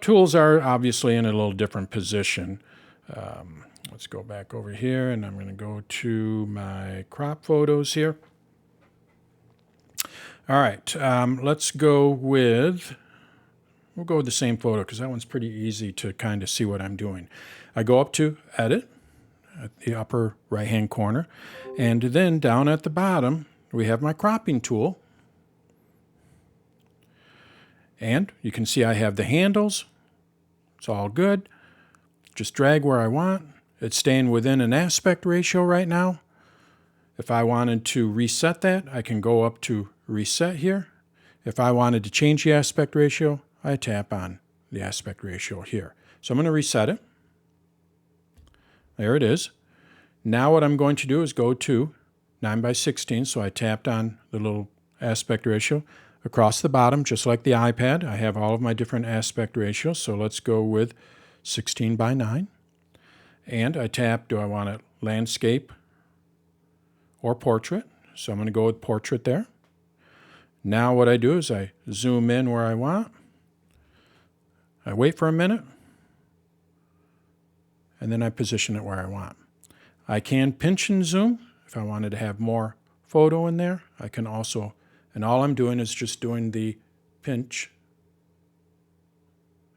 Tools are obviously in a little different position. Let's go back over here, and I'm going to go to my crop photos here. All right, let's go with, we'll go with the same photo because that one's pretty easy to kind of see what I'm doing. I go up to Edit at the upper right-hand corner, and then down at the bottom, we have my cropping tool. And you can see I have the handles. It's all good. Just drag where I want. It's staying within an aspect ratio right now. If I wanted to reset that, I can go up to Reset here. If I wanted to change the aspect ratio, I tap on the aspect ratio here. So I'm going to reset it. There it is. Now what I'm going to do is go to 9:16. So I tapped on the little aspect ratio. Across the bottom, just like the iPad, I have all of my different aspect ratios. So let's go with 16:9. And I tap, do I want it landscape or portrait? So I'm going to go with portrait there. Now what I do is I zoom in where I want. I wait for a minute. And then I position it where I want. I can pinch and zoom. If I wanted to have more photo in there, I can also, and all I'm doing is just doing the pinch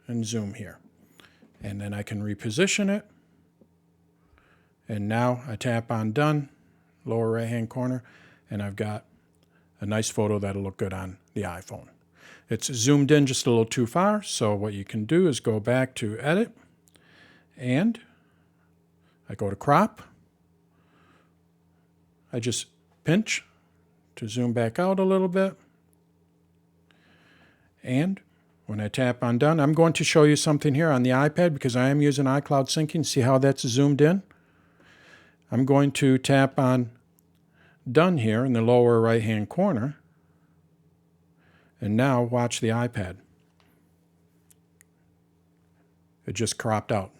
and zoom here. And then I can reposition it. And now I tap on done, lower right-hand corner, and I've got a nice photo that'll look good on the iPhone. It's zoomed in just a little too far, so what you can do is go back to Edit, and I go to Crop. I just pinch to zoom back out a little bit. And when I tap on done, I'm going to show you something here on the iPad because I am using iCloud syncing. See how that's zoomed in? I'm going to tap on done here in the lower right-hand corner. And now watch the iPad. It just cropped out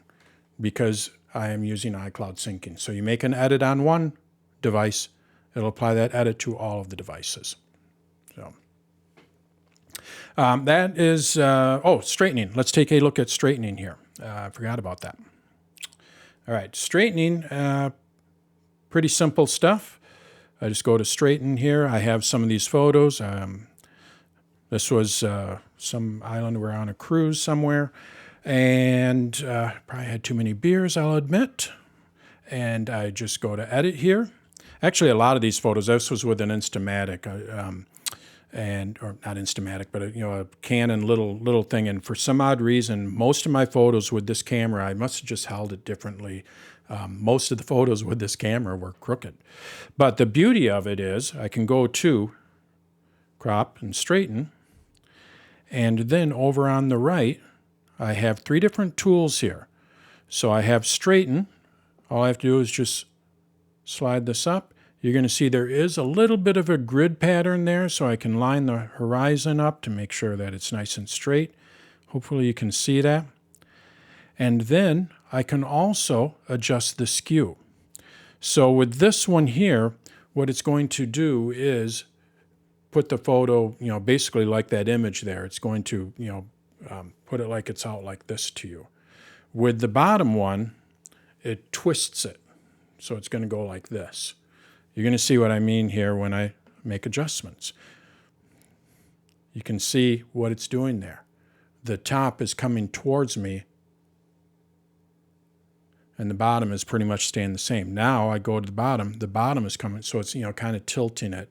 because I am using iCloud syncing. So you make an edit on one device, it'll apply that edit to all of the devices. So that is, straightening. Let's take a look at straightening here. I forgot about that. All right, straightening, pretty simple stuff. I just go to straighten here. I have some of these photos. This was some island. We're on a cruise somewhere. And probably had too many beers, I'll admit. And I just go to edit here. Actually, a lot of these photos, this was with an Instamatic, or not Instamatic, but a Canon little thing. And for some odd reason, most of my photos with this camera, I must have just held it differently. Most of the photos with this camera were crooked. But the beauty of it is I can go to crop and straighten. And then over on the right, I have three different tools here. So I have straighten. All I have to do is just slide this up. You're going to see there is a little bit of a grid pattern there, so I can line the horizon up to make sure that it's nice and straight. Hopefully you can see that. And then I can also adjust the skew. So with this one here, what it's going to do is put the photo, basically like that image there. It's going to, put it like it's out like this to you. With the bottom one, it twists it. So it's going to go like this. You're going to see what I mean here when I make adjustments. You can see what it's doing there. The top is coming towards me, and the bottom is pretty much staying the same. Now I go to the bottom is coming, so it's kind of tilting it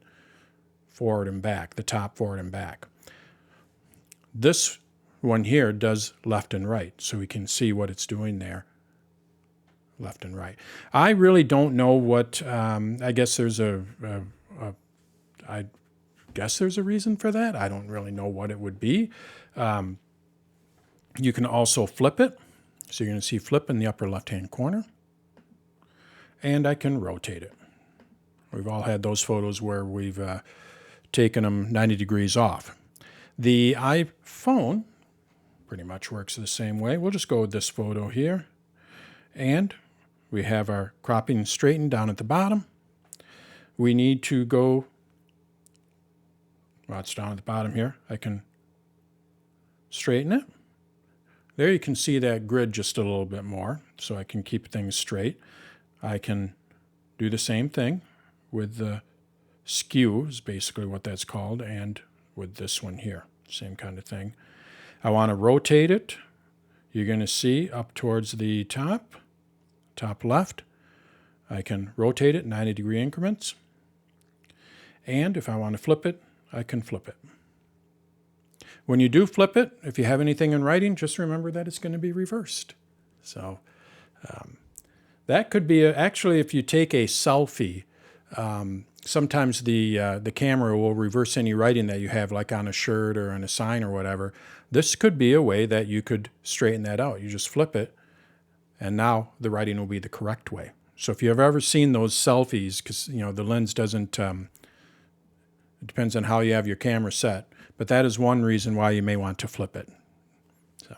forward and back, the top forward and back. This one here does left and right, so we can see what it's doing there, left and right. I really don't know what, I guess there's I guess there's a reason for that. I don't really know what it would be. You can also flip it. So you're going to see flip in the upper left-hand corner. and I can rotate it. We've all had those photos where we've taken them 90 degrees off. The iPhone pretty much works the same way. We'll just go with this photo here, and we have our cropping and straighten down at the bottom. We need to go, well, it's down at the bottom here. I can straighten it. There you can see that grid just a little bit more, so I can keep things straight. I can do the same thing with the skew, is basically what that's called, and with this one here, same kind of thing. I want to rotate it. You're going to see up towards the top left. I can rotate it 90-degree increments. And if I want to flip it, I can flip it. When you do flip it, if you have anything in writing, just remember that it's going to be reversed. So that could be, actually, if you take a selfie, sometimes the camera will reverse any writing that you have, like on a shirt or on a sign or whatever. This could be a way that you could straighten that out. You just flip it, and now the writing will be the correct way. So if you've ever seen those selfies, because the lens doesn't, it depends on how you have your camera set, but that is one reason why you may want to flip it. So,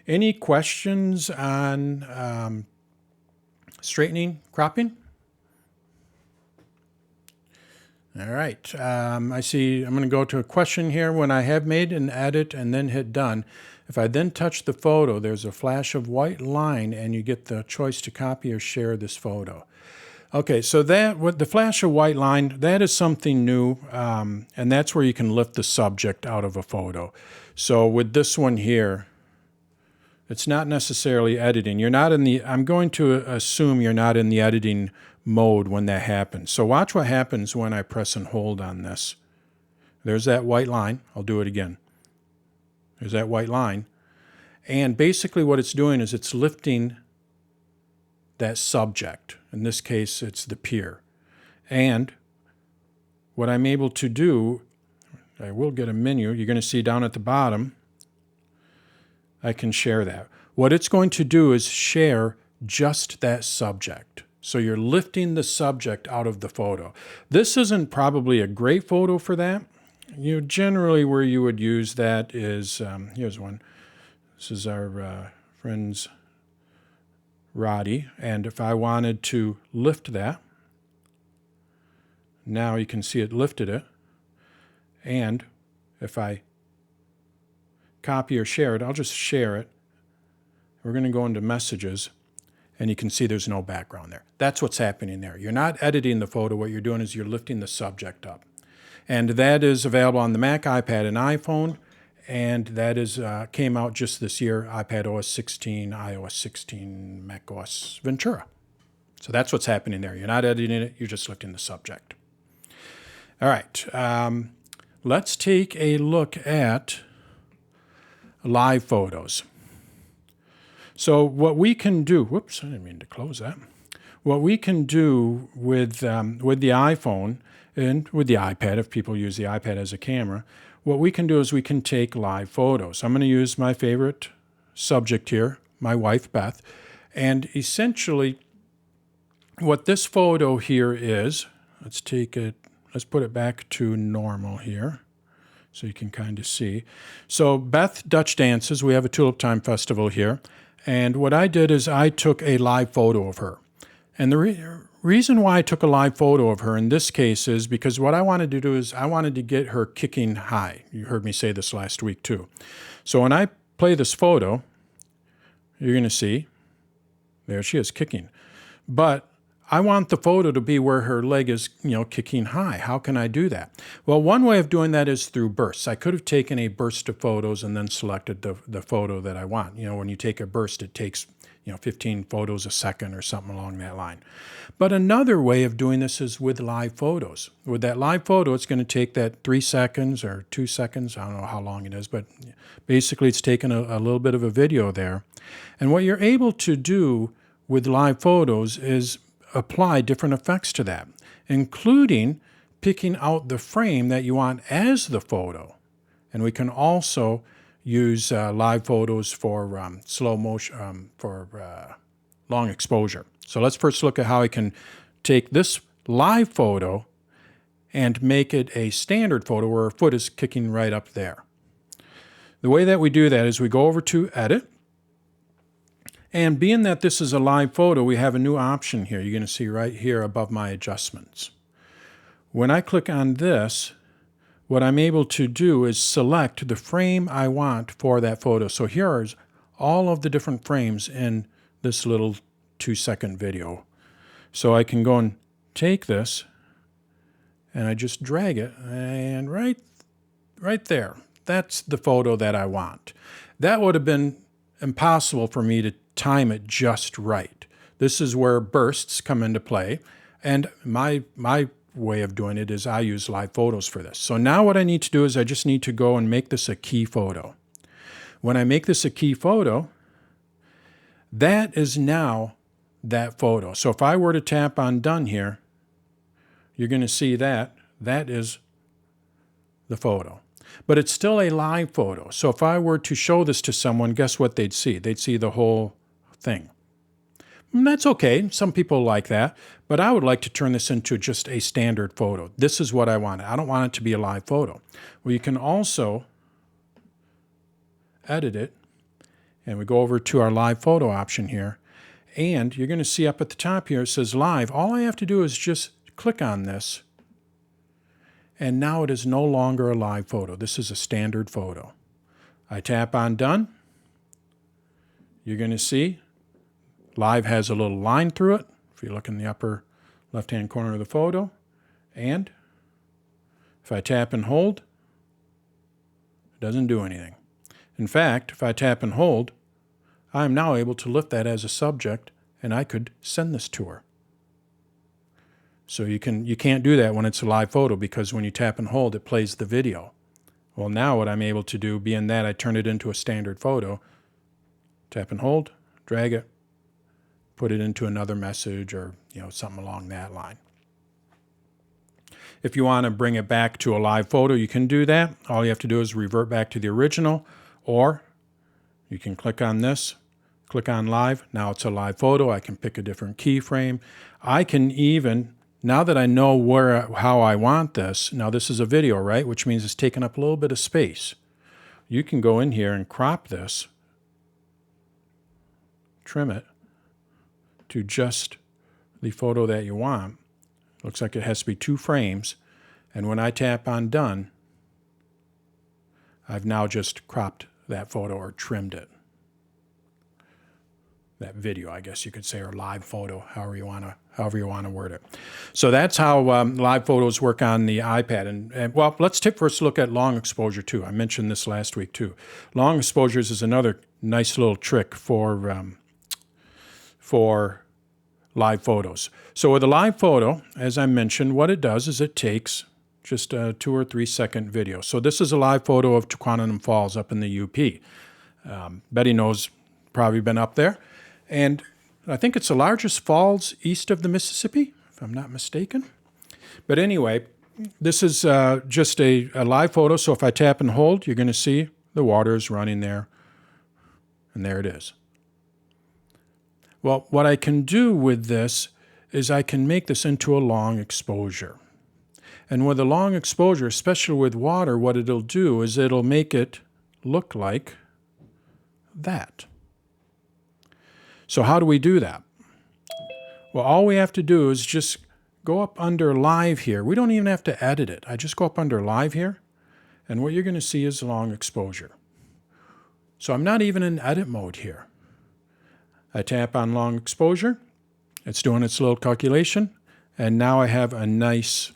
any questions on straightening, cropping? All right, I see I'm going to go to a question here. When I have made an edit and then hit done, if I then touch the photo, there's a flash of white line and you get the choice to copy or share this photo. Okay, so that with the flash of white line, that is something new, and that's where you can lift the subject out of a photo. So with this one here, it's not necessarily editing. You're not in the, I'm going to assume you're not in the editing mode when that happens. So watch what happens when I press and hold on this. There's that white line. I'll do it again. There's that white line. And basically what it's doing is it's lifting that subject. In this case, it's the peer. And what I'm able to do, I will get a menu. You're going to see down at the bottom, I can share that. What it's going to do is share just that subject. So you're lifting the subject out of the photo. This isn't probably a great photo for that. Generally where you would use that is, here's one. This is our friend's Roddy. And if I wanted to lift that, now you can see it lifted it. And if I copy or share it, I'll just share it. We're going to go into messages, and you can see there's no background there. That's what's happening there. You're not editing the photo. What you're doing is you're lifting the subject up. And that is available on the Mac, iPad, and iPhone. And that is came out just this year, iPad OS 16, iOS 16, Mac OS Ventura. So that's what's happening there. You're not editing it. You're just lifting the subject. All right. Let's take a look at live photos. So what we can do, whoops, I didn't mean to close that. What we can do with the iPhone and with the iPad, if people use the iPad as a camera, what we can do is we can take live photos. I'm going to use my favorite subject here, my wife, Beth. And essentially, what this photo here is, let's put it back to normal here so you can kind of see. So Beth Dutch dances. We have a Tulip Time Festival here. And what I did is I took a live photo of her. And the reason why I took a live photo of her in this case is because what I wanted to do is I wanted to get her kicking high. You heard me say this last week too. So when I play this photo, you're going to see, there she is kicking. But I want the photo to be where her leg is, kicking high. How can I do that? Well, one way of doing that is through bursts. I could have taken a burst of photos and then selected the photo that I want. When you take a burst, it takes 15 photos a second or something along that line. But another way of doing this is with live photos. With that live photo, it's going to take that 3 seconds or 2 seconds. I don't know how long it is, but basically it's taken a little bit of a video there. And what you're able to do with live photos is apply different effects to that, including picking out the frame that you want as the photo. And we can also use live photos for slow motion, for long exposure. So let's first look at how I can take this live photo and make it a standard photo where our foot is kicking right up there. The way that we do that is we go over to Edit, and being that this is a live photo, we have a new option here. You're going to see right here above my adjustments. When I click on this, what I'm able to do is select the frame I want for that photo. So here are all of the different frames in this little 2-second video. So I can go and take this, and I just drag it, and right there, that's the photo that I want. That would have been impossible for me to time it just right. This is where bursts come into play, and my way of doing it is I use live photos for this. So now what I need to do is I just need to go and make this a key photo. When I make this a key photo, that is now that photo. So if I were to tap on Done here, you're going to see that is the photo. But it's still a live photo. So if I were to show this to someone, guess what they'd see? They'd see the whole thing. And that's okay. Some people like that. But I would like to turn this into just a standard photo. This is what I want. I don't want it to be a live photo. Well, you can also edit it. And we go over to our live photo option here. And you're going to see up at the top here, it says live. All I have to do is just click on this. And now it is no longer a live photo. This is a standard photo. I tap on Done. You're going to see live has a little line through it, if you look in the upper left-hand corner of the photo. And if I tap and hold, it doesn't do anything. In fact, if I tap and hold, I am now able to lift that as a subject, and I could send this to her. So you can't do that when it's a live photo, because when you tap and hold, it plays the video. Well, now what I'm able to do, being that I turn it into a standard photo, tap and hold, drag it, put it into another message or something along that line. If you want to bring it back to a live photo, you can do that. All you have to do is revert back to the original, or you can click on this, click on live. Now it's a live photo. I can pick a different keyframe. I can even, now that I know how I want this, now this is a video, right? Which means it's taking up a little bit of space. You can go in here and crop this, trim it to just the photo that you want. Looks like it has to be 2 frames. And when I tap on Done, I've now just cropped that photo or trimmed it. That video, I guess you could say, or live photo, however you want to word it. So that's how live photos work on the iPad. And well, let's first look at long exposure too. I mentioned this last week too. Long exposures is another nice little trick for live photos. So with a live photo, as I mentioned, what it does is it takes just a 2 or 3 second video. So this is a live photo of Tuquonotum Falls up in the UP. Betty knows, probably been up there. And I think it's the largest falls east of the Mississippi, if I'm not mistaken. But anyway, this is just a live photo. So if I tap and hold, you're going to see the water is running there. And there it is. Well, what I can do with this is I can make this into a long exposure. And with a long exposure, especially with water, what it'll do is it'll make it look like that. So how do we do that? Well, all we have to do is just go up under Live here. We don't even have to edit it. I just go up under Live here, and what you're going to see is long exposure. So I'm not even in edit mode here. I tap on long exposure. It's doing its little calculation, and now I have a nice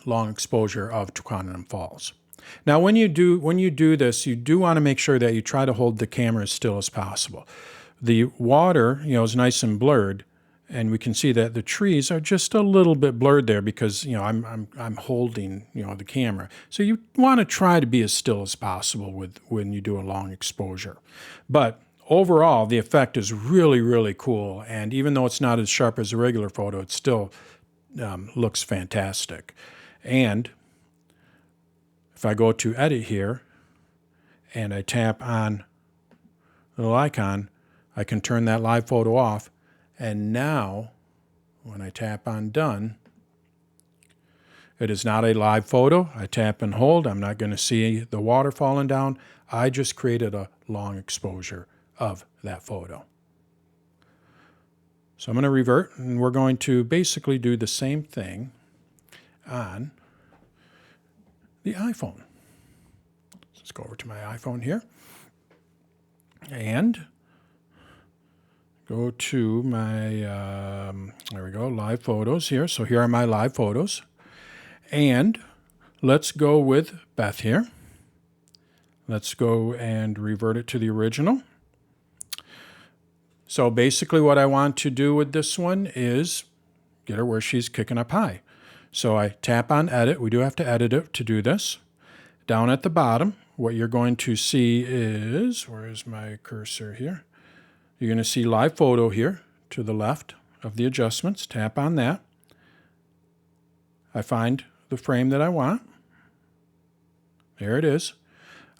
long exposure of Tuquonotum Falls. Now, when you do this, you do want to make sure that you try to hold the camera as still as possible. The water, is nice and blurred, and we can see that the trees are just a little bit blurred there because I'm holding the camera. So you want to try to be as still as possible when you do a long exposure. But overall, the effect is really, really cool, and even though it's not as sharp as a regular photo, it still looks fantastic. And if I go to edit here and I tap on the little icon, I can turn that live photo off. And now, when I tap on done, it is not a live photo. I tap and hold. I'm not going to see the water falling down. I just created a long exposure of that photo. So I'm going to revert, and we're going to basically do the same thing on the iPhone. Let's go over to my iPhone here and go to my, there we go, live photos here. So here are my live photos. And let's go with Beth here. Let's go and revert it to the original. So basically what I want to do with this one is get her where she's kicking up high. So I tap on edit. We do have to edit it to do this. Down at the bottom, what you're going to see is, where is my cursor here? You're going to see live photo here to the left of the adjustments. Tap on that. I find the frame that I want. There it is.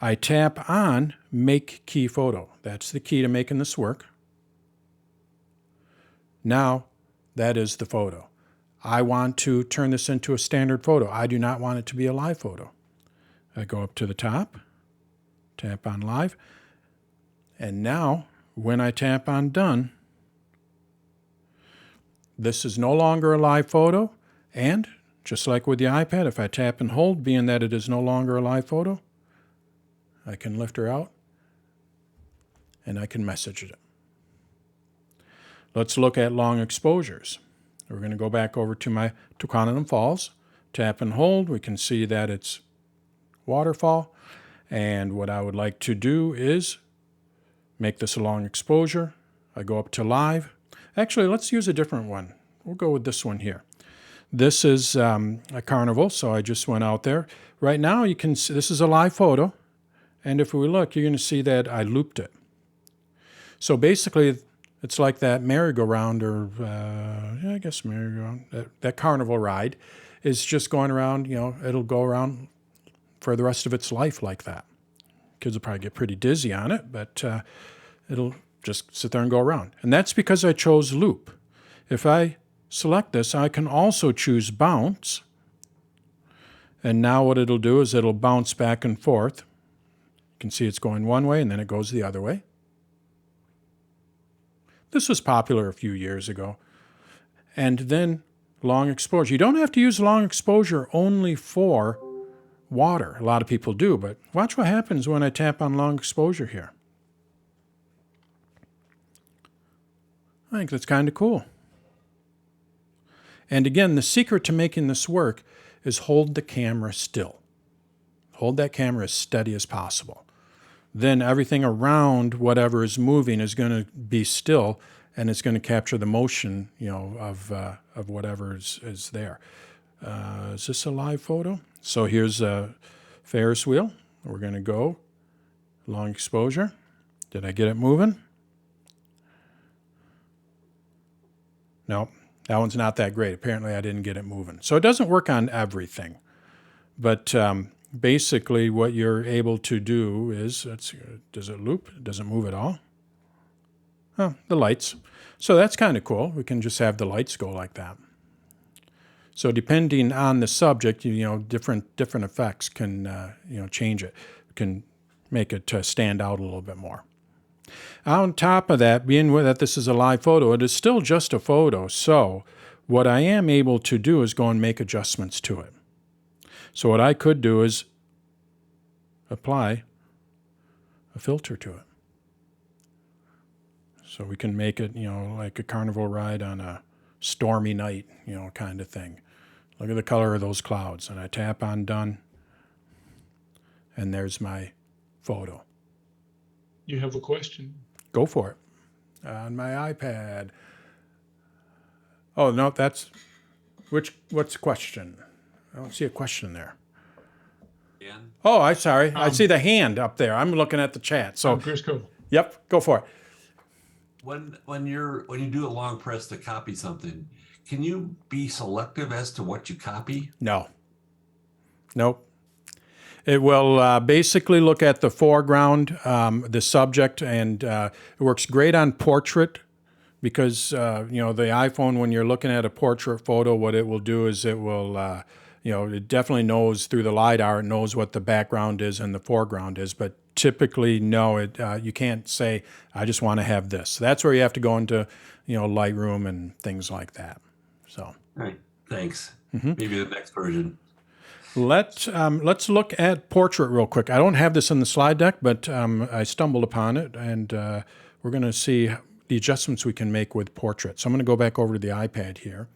I tap on make key photo. That's the key to making this work. Now that is the photo. I want to turn this into a standard photo. I do not want it to be a live photo. I go up to the top, tap on live, and now when I tap on done, this is no longer a live photo, and just like with the iPad, if I tap and hold, being that it is no longer a live photo, I can lift her out and I can message it. Let's look at long exposures. We're going to go back over to Quantum Falls, tap and hold. We can see that it's waterfall. And what I would like to do is make this a long exposure. I go up to live. Actually, let's use a different one. We'll go with this one here. This is a carnival, so I just went out there. Right now, you can see this is a live photo. And if we look, you're going to see that I looped it. So basically, it's like that merry-go-round, or yeah, I guess merry-go-round. That carnival ride is just going around, it'll go around for the rest of its life like that. Kids will probably get pretty dizzy on it, but it'll just sit there and go around. And that's because I chose loop. If I select this, I can also choose bounce. And now what it'll do is it'll bounce back and forth. You can see it's going one way and then it goes the other way. This was popular a few years ago. And then long exposure. You don't have to use long exposure only for water. A lot of people do, but watch what happens when I tap on long exposure here. I think that's kind of cool. And again, the secret to making this work is hold the camera still. Hold that camera as steady as possible. Then everything around whatever is moving is going to be still, and it's going to capture the motion, of whatever is there. Is this a live photo? So here's a Ferris wheel. We're going to go long exposure. Did I get it moving? No, that one's not that great. Apparently I didn't get it moving. So it doesn't work on everything. But basically what you're able to do is, does it loop? It doesn't move at all. Oh, the lights. So that's kind of cool. We can just have the lights go like that. So depending on the subject, different effects can, change it, can make it stand out a little bit more. On top of that, being that this is a live photo, it is still just a photo. So what I am able to do is go and make adjustments to it. So what I could do is apply a filter to it. So we can make it, like a carnival ride on a stormy night, kind of thing. Look at the color of those clouds. And I tap on done, and there's my photo. You have a question? Go for it. On my iPad. Oh, no, what's the question? I don't see a question there. Dan? Oh, I'm sorry. I see the hand up there. I'm looking at the chat. So, Chris Cole. Yep, go for it. When you do a long press to copy something, can you be selective as to what you copy? No. Nope. It will basically look at the foreground, the subject, and it works great on portrait because, the iPhone, when you're looking at a portrait photo, what it will do is it will, it definitely knows through the LiDAR, it knows what the background is and the foreground is. But typically, no, you can't say, I just want to have this. That's where you have to go into, Lightroom and things like that. So. All right. Thanks. Maybe the next version. Let's look at portrait real quick. I don't have this in the slide deck, but I stumbled upon it, and we're going to see the adjustments we can make with portrait. So I'm going to go back over to the iPad here,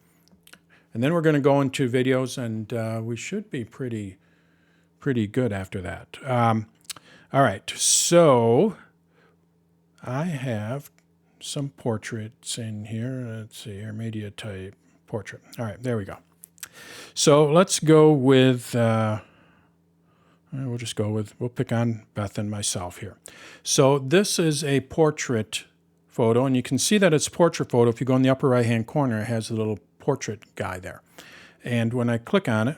and then we're going to go into videos, and we should be pretty good after that. All right, so I have some portraits in here. Let's see here, media type portrait. All right, there we go. So let's go with, we'll pick on Beth and myself here. So this is a portrait photo, and you can see that it's a portrait photo. If you go in the upper right-hand corner, it has a little portrait guy there. And when I click on it,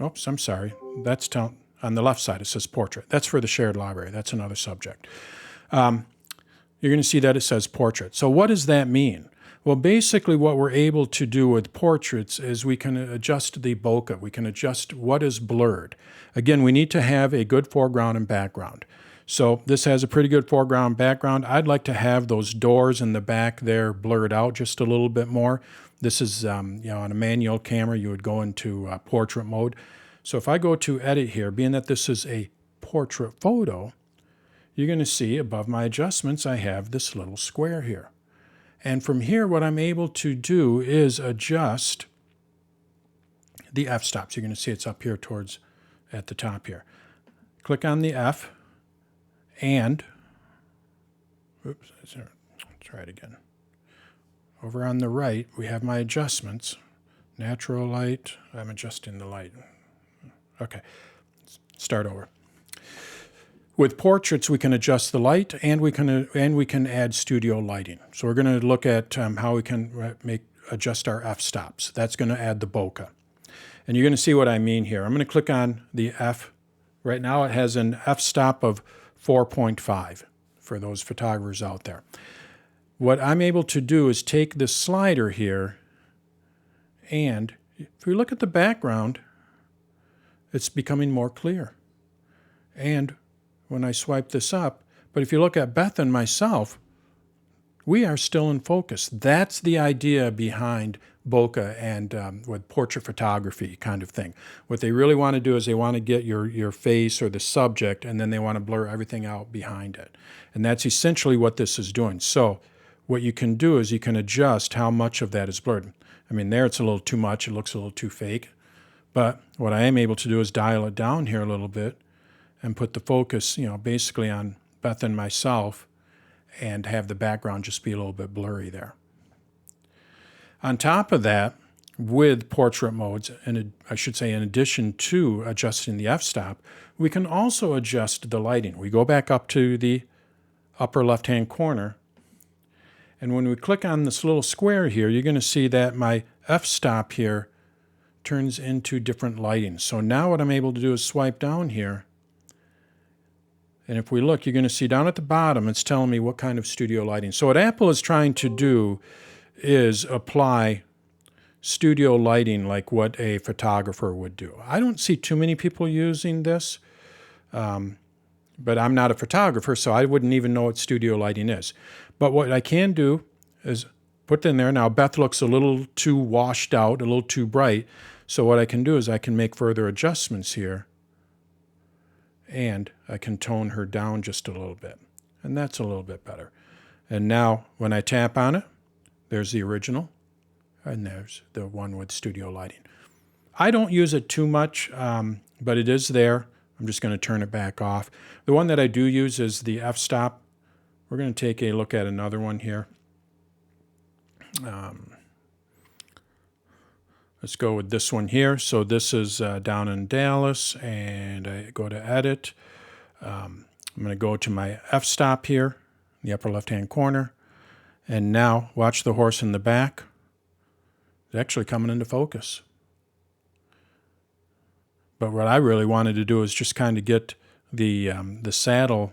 oops, I'm sorry, that's on the left side, it says portrait. That's for the shared library. That's another subject. You're going to see that it says portrait. So what does that mean? Well, basically what we're able to do with portraits is we can adjust the bokeh. We can adjust what is blurred. Again, we need to have a good foreground and background. So this has a pretty good foreground background. I'd like to have those doors in the back there blurred out just a little bit more. This is, on a manual camera, you would go into portrait mode. So if I go to edit here, being that this is a portrait photo, you're going to see above my adjustments, I have this little square here. And from here, what I'm able to do is adjust the f-stops. You're going to see it's up here at the top here. Click on the F, and, oops, let's try it again. Over on the right, we have my adjustments. Natural light, I'm adjusting the light. Okay, start over. With portraits, we can adjust the light, and we can add studio lighting. So we're going to look at how we can adjust our f-stops. That's going to add the bokeh. And you're going to see what I mean here. I'm going to click on the F. Right now it has an f-stop of 4.5 for those photographers out there. What I'm able to do is take this slider here, and if we look at the background, it's becoming more clear. And when I swipe this up, but if you look at Beth and myself, we are still in focus. That's the idea behind bokeh and with portrait photography kind of thing. What they really want to do is they want to get your face or the subject, and then they want to blur everything out behind it. And that's essentially what this is doing. So what you can do is you can adjust how much of that is blurred. I mean, there it's a little too much. It looks a little too fake. But what I am able to do is dial it down here a little bit and put the focus, basically on Beth and myself, and have the background just be a little bit blurry there. On top of that, with portrait modes, and I should say in addition to adjusting the f-stop, we can also adjust the lighting. We go back up to the upper left-hand corner, and when we click on this little square here, you're going to see that my f-stop here turns into different lighting. So now what I'm able to do is swipe down here, and if we look, you're going to see down at the bottom, it's telling me what kind of studio lighting. So what Apple is trying to do is apply studio lighting like what a photographer would do. I don't see too many people using this, but I'm not a photographer, so I wouldn't even know what studio lighting is. But what I can do is put in there. Now, Beth looks a little too washed out, a little too bright. So what I can do is I can make further adjustments here, and I can tone her down just a little bit. And that's a little bit better. And now when I tap on it, there's the original, and there's the one with studio lighting. I don't use it too much, but it is there. I'm just going to turn it back off. The one that I do use is the f-stop. We're going to take a look at another one here. Let's go with this one here. So this is down in Dallas, and I go to edit. I'm going to go to my f-stop here in the upper left-hand corner. And now watch the horse in the back. It's actually coming into focus. But what I really wanted to do is just kind of get the saddle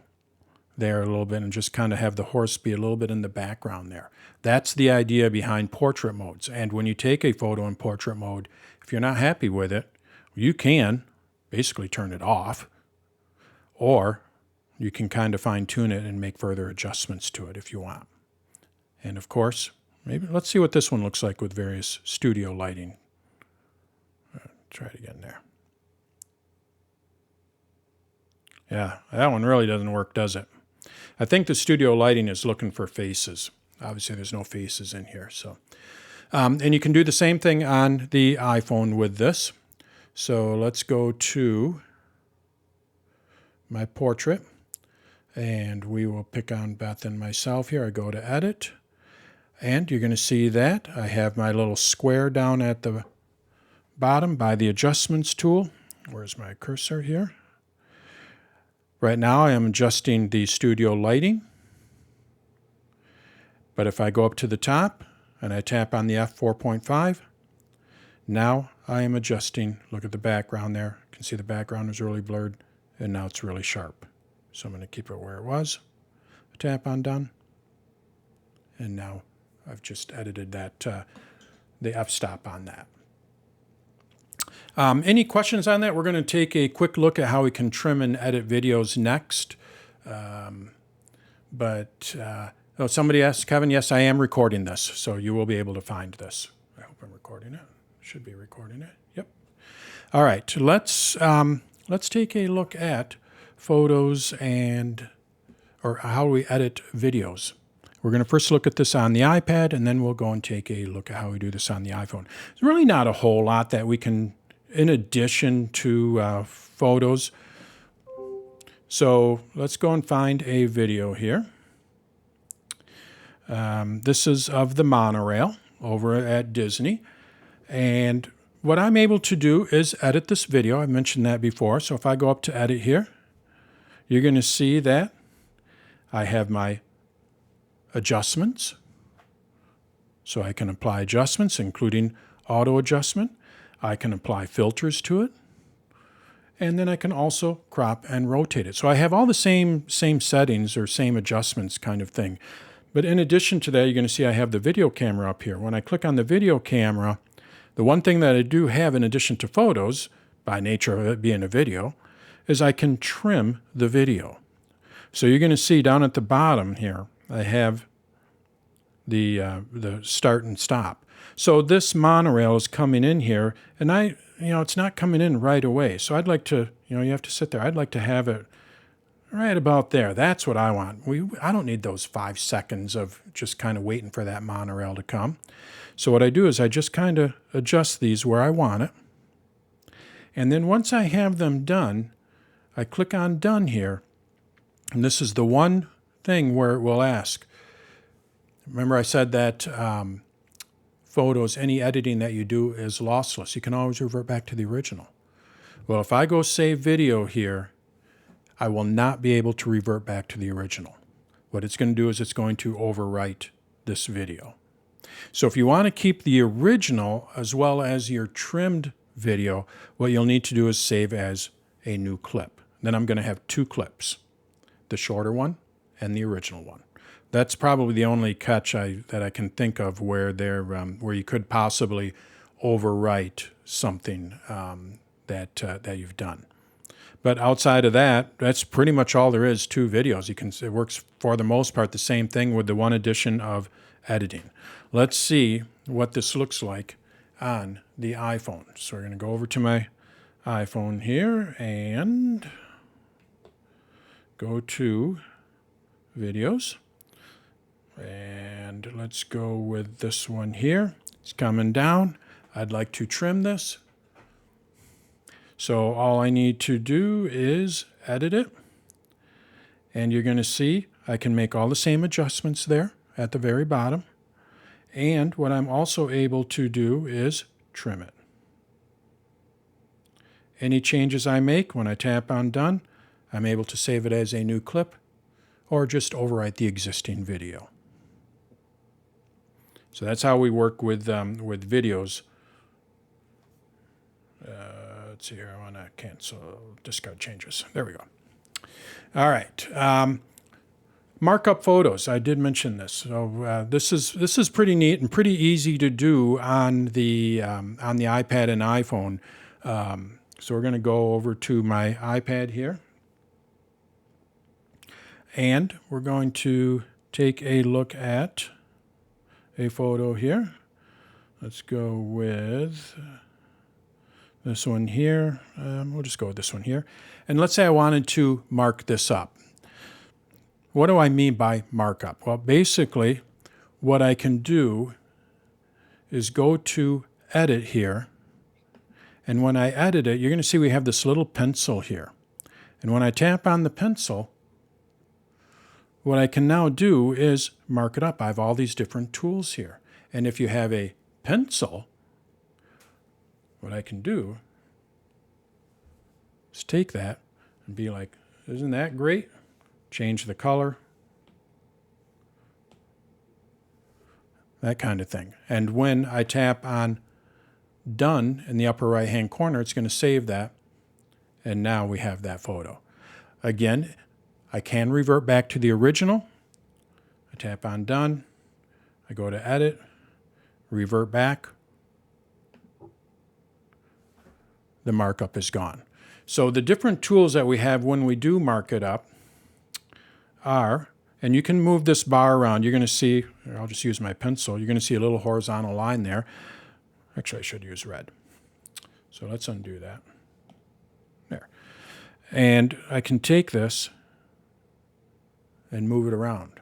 there a little bit and just kind of have the horse be a little bit in the background there. That's the idea behind portrait modes. And when you take a photo in portrait mode, if you're not happy with it, you can basically turn it off, or you can kind of fine tune it and make further adjustments to it if you want. And of course, maybe let's see what this one looks like with various studio lighting. Try it again there. Yeah, that one really doesn't work, does it? I think the studio lighting is looking for faces. Obviously, there's no faces in here. So, and you can do the same thing on the iPhone with this. So let's go to my portrait, and we will pick on Beth and myself here. I go to Edit, and you're going to see that I have my little square down at the bottom by the Adjustments tool. Where's my cursor here? Right now I am adjusting the studio lighting. But if I go up to the top and I tap on the f4.5, now I am adjusting. Look at the background there. You can see the background is really blurred, and now it's really sharp. So I'm going to keep it where it was. Tap on Done. And now I've just edited that, the f-stop on that. Any questions on that? We're going to take a quick look at how we can trim and edit videos next. Oh, somebody asked, Kevin, yes, I am recording this, so you will be able to find this. I hope I'm recording it. Should be recording it. Yep. All right, let's take a look at photos or how we edit videos. We're going to first look at this on the iPad, and then we'll go and take a look at how we do this on the iPhone. There's really not a whole lot that we can, in addition to photos. So let's go and find a video here. This is of the monorail over at Disney. And what I'm able to do is edit this video. I mentioned that before. So if I go up to Edit here, you're going to see that I have my adjustments. So I can apply adjustments, including auto adjustment. I can apply filters to it. And then I can also crop and rotate it. So I have all the same settings or same adjustments kind of thing. But in addition to that, you're going to see I have the video camera up here. When I click on the video camera, the one thing that I do have in addition to photos, by nature of it being a video, is I can trim the video. So you're going to see down at the bottom here, I have the start and stop. So this monorail is coming in here, and it's not coming in right away. So I'd like to, you have to sit there. I'd like to have it right about there. That's what I want. I don't need those 5 seconds of just kind of waiting for that monorail to come. So what I do is I just kind of adjust these where I want it. And then once I have them done, I click on Done here. And this is the one thing where it will ask. Remember I said that photos, any editing that you do is lossless. You can always revert back to the original. Well, if I go Save Video here, I will not be able to revert back to the original. What it's going to do is it's going to overwrite this video. So if you want to keep the original as well as your trimmed video, what you'll need to do is save as a new clip. Then I'm going to have 2 clips, the shorter one and the original one. That's probably the only catch that I can think of where you could possibly overwrite something that you've done. But outside of that, that's pretty much all there is to videos. It works for the most part the same thing with the one addition of editing. Let's see what this looks like on the iPhone. So we're going to go over to my iPhone here and go to Videos. And let's go with this one here. It's coming down. I'd like to trim this. So all I need to do is edit it. And you're going to see I can make all the same adjustments there at the very bottom. And what I'm also able to do is trim it. Any changes I make, when I tap on Done, I'm able to save it as a new clip or just overwrite the existing video. So that's how we work with videos. let's see here. I want to cancel discard changes. There we go. All right. Markup Photos. I did mention this. So this is pretty neat and pretty easy to do on the iPad and iPhone. So we're going to go over to my iPad here, and we're going to take a look at a photo here. Let's go with this one here. We'll just go with this one here. And let's say I wanted to mark this up. What do I mean by markup? Well, basically, what I can do is go to Edit here. And when I edit it, you're going to see we have this little pencil here. And when I tap on the pencil, what I can now do is mark it up. I have all these different tools here. And if you have a pencil, what I can do is take that and be like, isn't that great? Change the color, that kind of thing. And when I tap on Done in the upper right hand corner, it's going to save that. And now we have that photo. Again, I can revert back to the original. I tap on Done. I go to Edit, revert back. The markup is gone. So the different tools that we have when we do mark it up are, and you can move this bar around. You're going to see, I'll just use my pencil. You're going to see a little horizontal line there. Actually, I should use red. So let's undo that. There. And I can take this and move it around.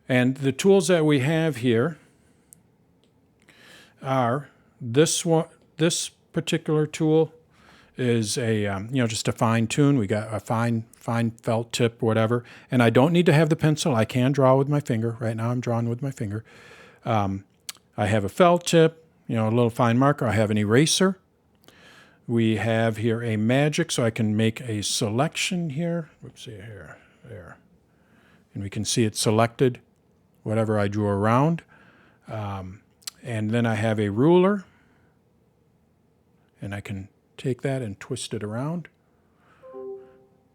And the tools that we have here are this one. This particular tool is a just a fine tune. We got a fine felt tip, whatever. And I don't need to have the pencil. I can draw with my finger. Right now, I'm drawing with my finger. I have a felt tip, a little fine marker. I have an eraser. We have here a magic, so I can make a selection here. Let's see here, there. And we can see it selected, whatever I drew around. And then I have a ruler, and I can take that and twist it around.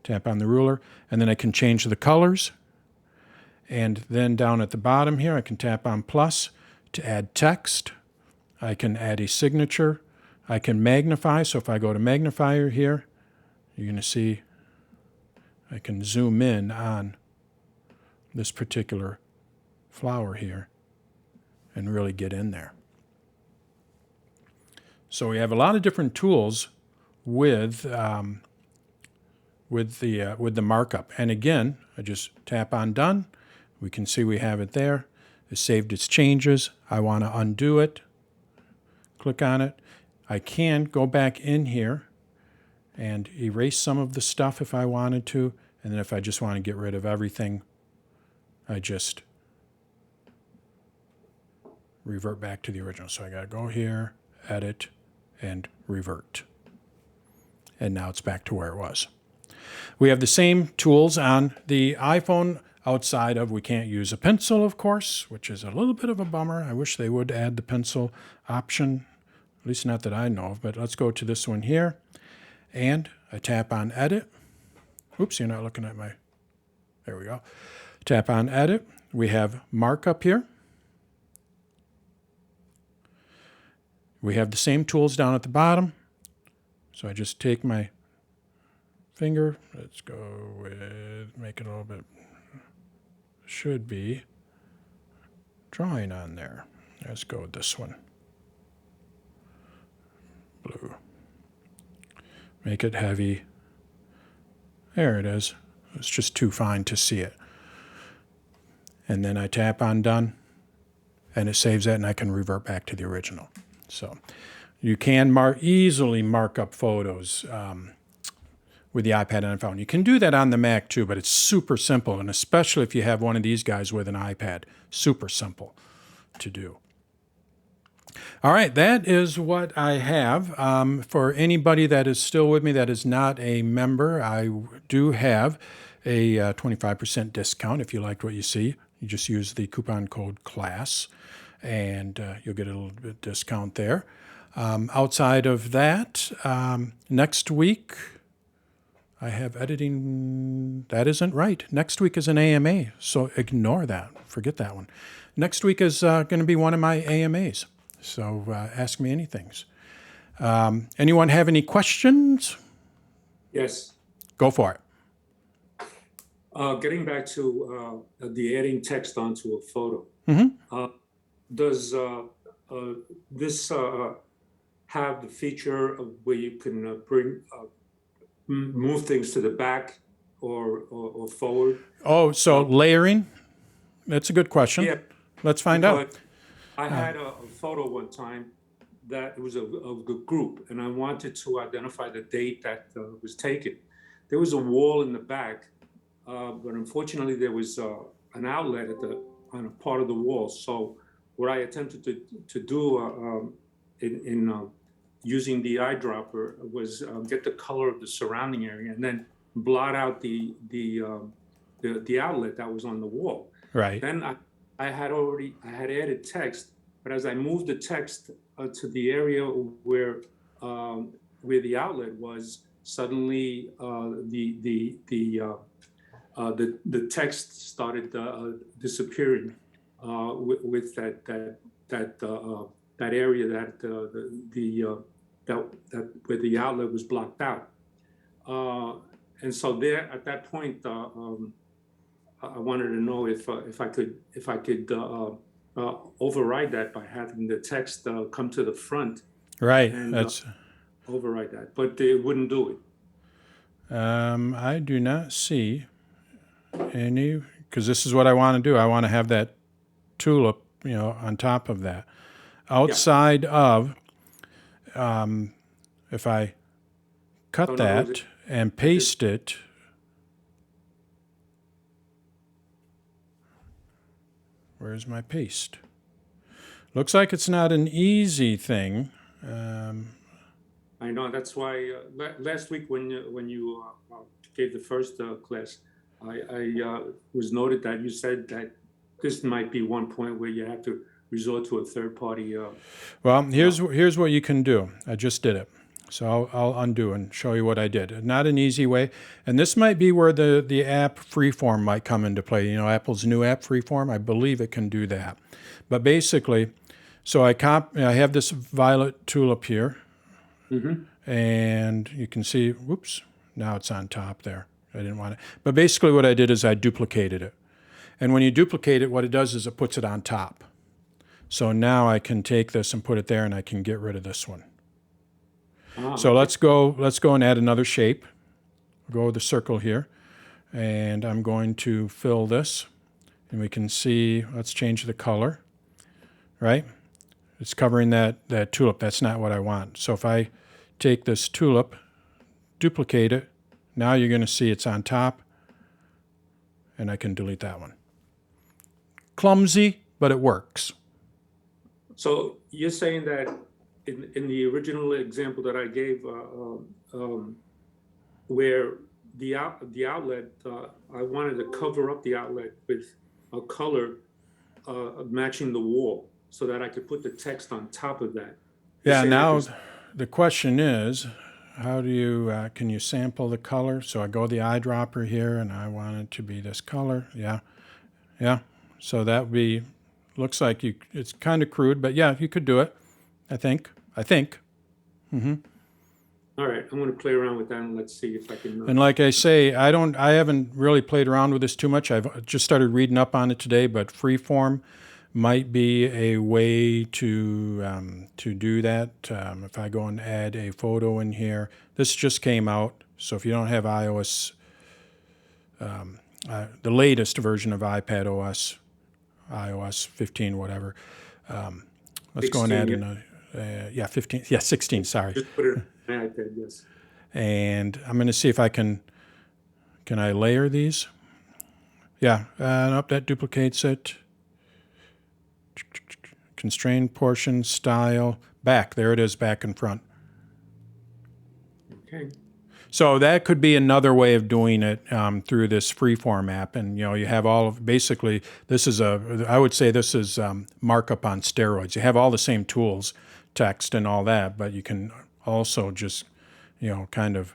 Tap on the ruler, and then I can change the colors. And then down at the bottom here, I can tap on plus to add text. I can add a signature. I can magnify. So if I go to magnifier here, you're going to see I can zoom in on this particular flower here and really get in there. So we have a lot of different tools with the markup. And again, I just tap on Done. We can see we have it there. It saved its changes. I want to undo it. Click on it. I can go back in here and erase some of the stuff if I wanted to. And then if I just want to get rid of everything, I just revert back to the original. So I got to go here, edit, and revert. And now it's back to where it was. We have the same tools on the iPhone outside of we can't use a pencil, of course, which is a little bit of a bummer. I wish they would add the pencil option, at least not that I know of. But let's go to this one here. And I tap on Edit. Oops, you're not looking at my... There we go. Tap on Edit. We have Markup here. We have the same tools down at the bottom. So I just take my finger. Let's go with, make it a little bit, should be drawing on there. Let's go with this one. Blue. Make it heavy. There it is. It's just too fine to see it. And then I tap on Done, and it saves that, and I can revert back to the original. So you can easily mark up photos with the iPad and iPhone. You can do that on the Mac too, but it's super simple, and especially if you have one of these guys with an iPad, super simple to do. All right, that is what I have. For anybody that is still with me that is not a member, I do have a 25% discount. If you liked what you see, you just use the coupon code CLASS, and you'll get a little bit discount there. Outside of that, next week, I have editing. That isn't right. Next week is an AMA, so ignore that. Forget that one. Next week is going to be one of my AMAs, so ask me anything. Anyone have any questions? Yes. Go for it. Getting back to the adding text onto a photo, does this have the feature of where you can move things to the back or forward? Oh, so layering? That's a good question. Yeah. Let's find out. But I had a photo one time that was of a group, and I wanted to identify the date that was taken. There was a wall in the back, but unfortunately there was an outlet on a part of the wall. So what I attempted to do in using the eyedropper was get the color of the surrounding area and then blot out the outlet that was on the wall. Right. Then I had added text, but as I moved the text to the area where the outlet was, suddenly the text started disappearing with that area that where the outlet was blocked out. And so there, at that point, I wanted to know if I could override that by having the text come to the front. Right. And, That's override that, but it wouldn't do it. I do not see any, because this is what I want to do. I want to have that tulip, on top of that. Outside of, if I cut that and paste it, where's my paste? Looks like it's not an easy thing. I know, that's why last week when you gave the first class, I was noted that you said that this might be one point where you have to resort to a third party. Well, here's what you can do. I just did it. So I'll undo and show you what I did. Not an easy way. And this might be where the app Freeform might come into play. Apple's new app Freeform, I believe it can do that. But basically, so I have this violet tulip here. And you can see, whoops, now it's on top there. I didn't want it. But basically what I did is I duplicated it. And when you duplicate it, what it does is it puts it on top. So now I can take this and put it there, and I can get rid of this one. So let's go and add another shape. Go with the circle here, and I'm going to fill this, and we can see, let's change the color, right? It's covering that tulip. That's not what I want. So if I take this tulip, duplicate it, now you're going to see it's on top, and I can delete that one. Clumsy, but it works. So you're saying that in the original example that I gave, where the outlet, I wanted to cover up the outlet with a color matching the wall so that I could put the text on top of that. Yeah, now the question is, how do you, can you sample the color? So I go to the eyedropper here, and I want it to be this color. Yeah. So that would be, looks like it's kind of crude, but yeah, you could do it, I think. Mm-hmm. All right, I'm going to play around with that, and let's see if I can. And like I say, I haven't really played around with this too much. I've just started reading up on it today, but Freeform might be a way to do that. If I go and add a photo in here, this just came out, so if you don't have iOS, the latest version of iPad OS, iOS 15, whatever, let's 16, go and add another. 16, sorry. Just put it on iPad, yes. And I'm going to see if I can I layer these? Yeah, nope, that duplicates it. Constrain portion, style, back. There it is, back and front. Okay. So that could be another way of doing it through this Freeform app. And, you have all of, basically, I would say this is markup on steroids. You have all the same tools text and all that, but you can also just, kind of,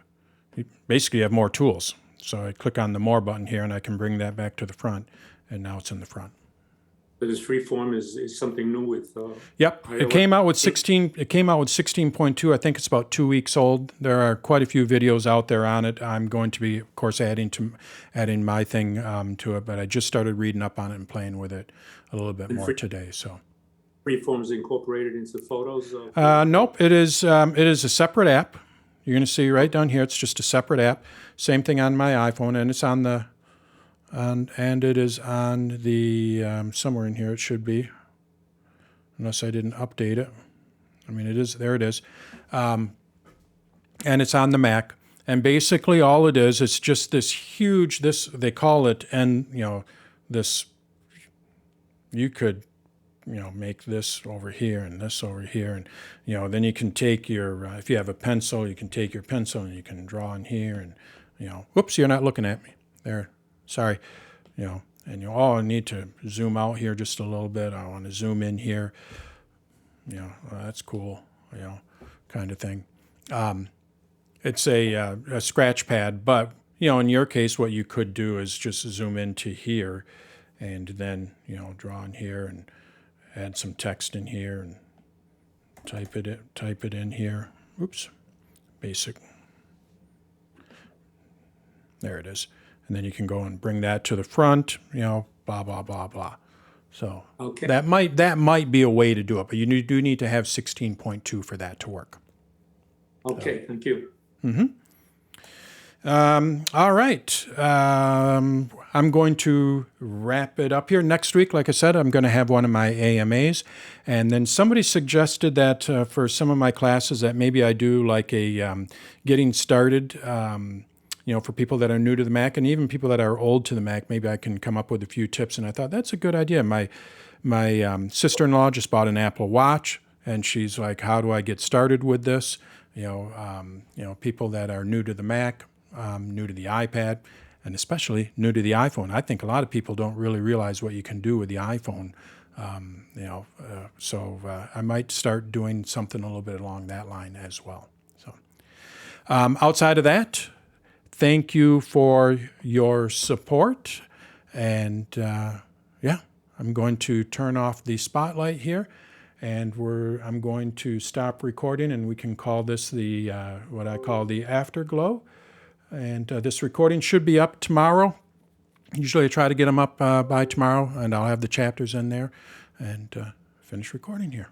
basically have more tools. So I click on the More button here, and I can bring that back to the front, and now it's in the front. So this freeform is something new with. Yep, it came out with 16. It came out with 16.2. I think it's about 2 weeks old. There are quite a few videos out there on it. I'm going to be, of course, adding my thing to it, but I just started reading up on it and playing with it a little bit more today. So Freeform is incorporated into Photos. nope, it is a separate app. You're going to see right down here. It's just a separate app. Same thing on my iPhone, and it's on the. And it is on the, somewhere in here it should be, unless I didn't update it. I mean, it is, there it is. And it's on the Mac. And basically all it is, it's just this huge, they call it, and, this, you could, make this over here and this over here. And, then you can take your, if you have a pencil, you can take your pencil and you can draw in here and, whoops, you're not looking at me. There. Sorry, and I need to zoom out here just a little bit. I want to zoom in here. That's cool, kind of thing. It's a scratch pad, but, in your case, what you could do is just zoom into here and then, draw in here and add some text in here and type it in here. Oops, basic. There it is. And then you can go and bring that to the front, blah, blah, blah, blah. So Okay. that might be a way to do it, but you do need to have 16.2 for that to work. Okay, thank you. All right. I'm going to wrap it up here. Next week, like I said, I'm going to have one of my AMAs. And then somebody suggested that for some of my classes that maybe I do like a getting started for people that are new to the Mac and even people that are old to the Mac, maybe I can come up with a few tips. And I thought that's a good idea. My sister-in-law just bought an Apple Watch, and she's like, "How do I get started with this?" People that are new to the Mac, new to the iPad, and especially new to the iPhone. I think a lot of people don't really realize what you can do with the iPhone. So I might start doing something a little bit along that line as well. So outside of that, thank you for your support. And I'm going to turn off the spotlight here, and I'm going to stop recording, and we can call this the what I call the afterglow. And this recording should be up tomorrow. Usually I try to get them up by tomorrow, and I'll have the chapters in there and finish recording here.